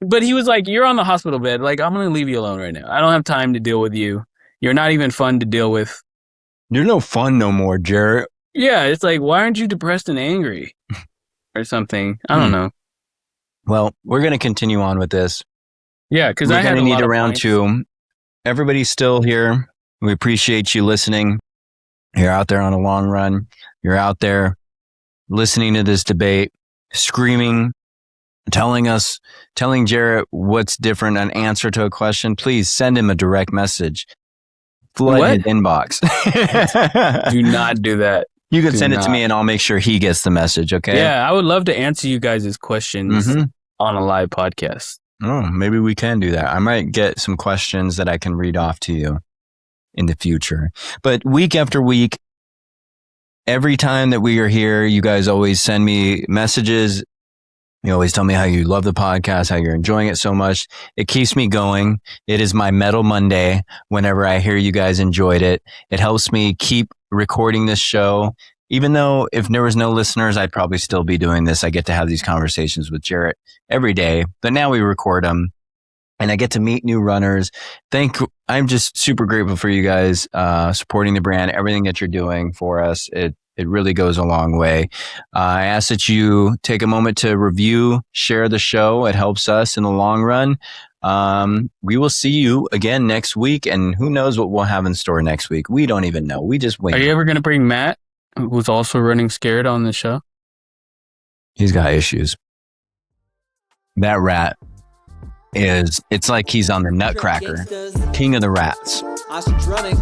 he was like, you're on the hospital bed. Like, I'm going to leave you alone right now. I don't have time to deal with you. You're not even fun to deal with. You're no fun no more, Jarett. Yeah, it's like, why aren't you depressed and angry? Or something. I don't know. Well, we're going to continue on with this. Yeah, because I had a need lot a of round points. 2. Everybody's still here. We appreciate you listening. You're out there on a long run. You're out there listening to this debate, screaming, telling Jarett what's different, an answer to a question. Please send him a direct message. Flood his inbox. Do not do that. You can send it to me and I'll make sure he gets the message, okay? Yeah, I would love to answer you guys' questions on a live podcast. Oh, maybe we can do that. I might get some questions that I can read off to you in the future. But week after week, every time that we are here, you guys always send me messages. You always tell me how you love the podcast, how you're enjoying it so much. It keeps me going. It is my Metal Monday whenever I hear you guys enjoyed it. It helps me keep recording this show. Even though if there was no listeners, I'd probably still be doing this. I get to have these conversations with Jarett every day, but now we record them and I get to meet new runners. I'm just super grateful for you guys, supporting the brand, everything that you're doing for us. It really goes a long way. I ask that you take a moment to review, share the show. It helps us in the long run. We will see you again next week, and who knows what we'll have in store next week. We don't even know. We just wait. Are you ever going to bring Matt, who's also running scared, on the show? He's got issues. That rat it's like he's on the Nutcracker, king of the rats. Ostrich Running.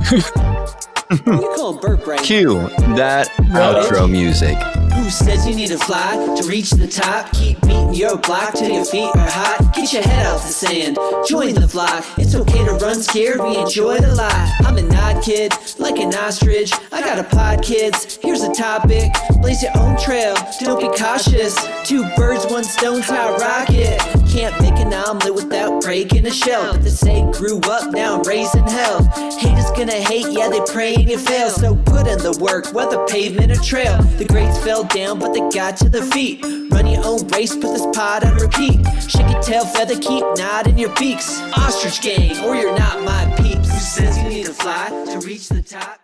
You call him Burt, right? Cue that outro music. Who says you need to fly to reach the top? Keep beating your block till your feet are hot. Get your head out the sand, join the flock. It's okay to run scared, we enjoy it a lot. I'm an odd kid, like an ostrich. I got a pod, kids, here's a topic. Blaze your own trail, don't be cautious. 2 birds, 1 stone, tie rocket. Can't make an omelet without breaking a shell. But they say grew up, now I'm raising hell. Haters gonna hate, yeah, they pray and you fail. So put in the work, whether pavement or trail. The grades fell down, but they got to their feet. Run your own race, put this pod on repeat. Shake your tail feather, keep nodding your beaks. Ostrich gang, or you're not my peeps. Who says you need to fly to reach the top?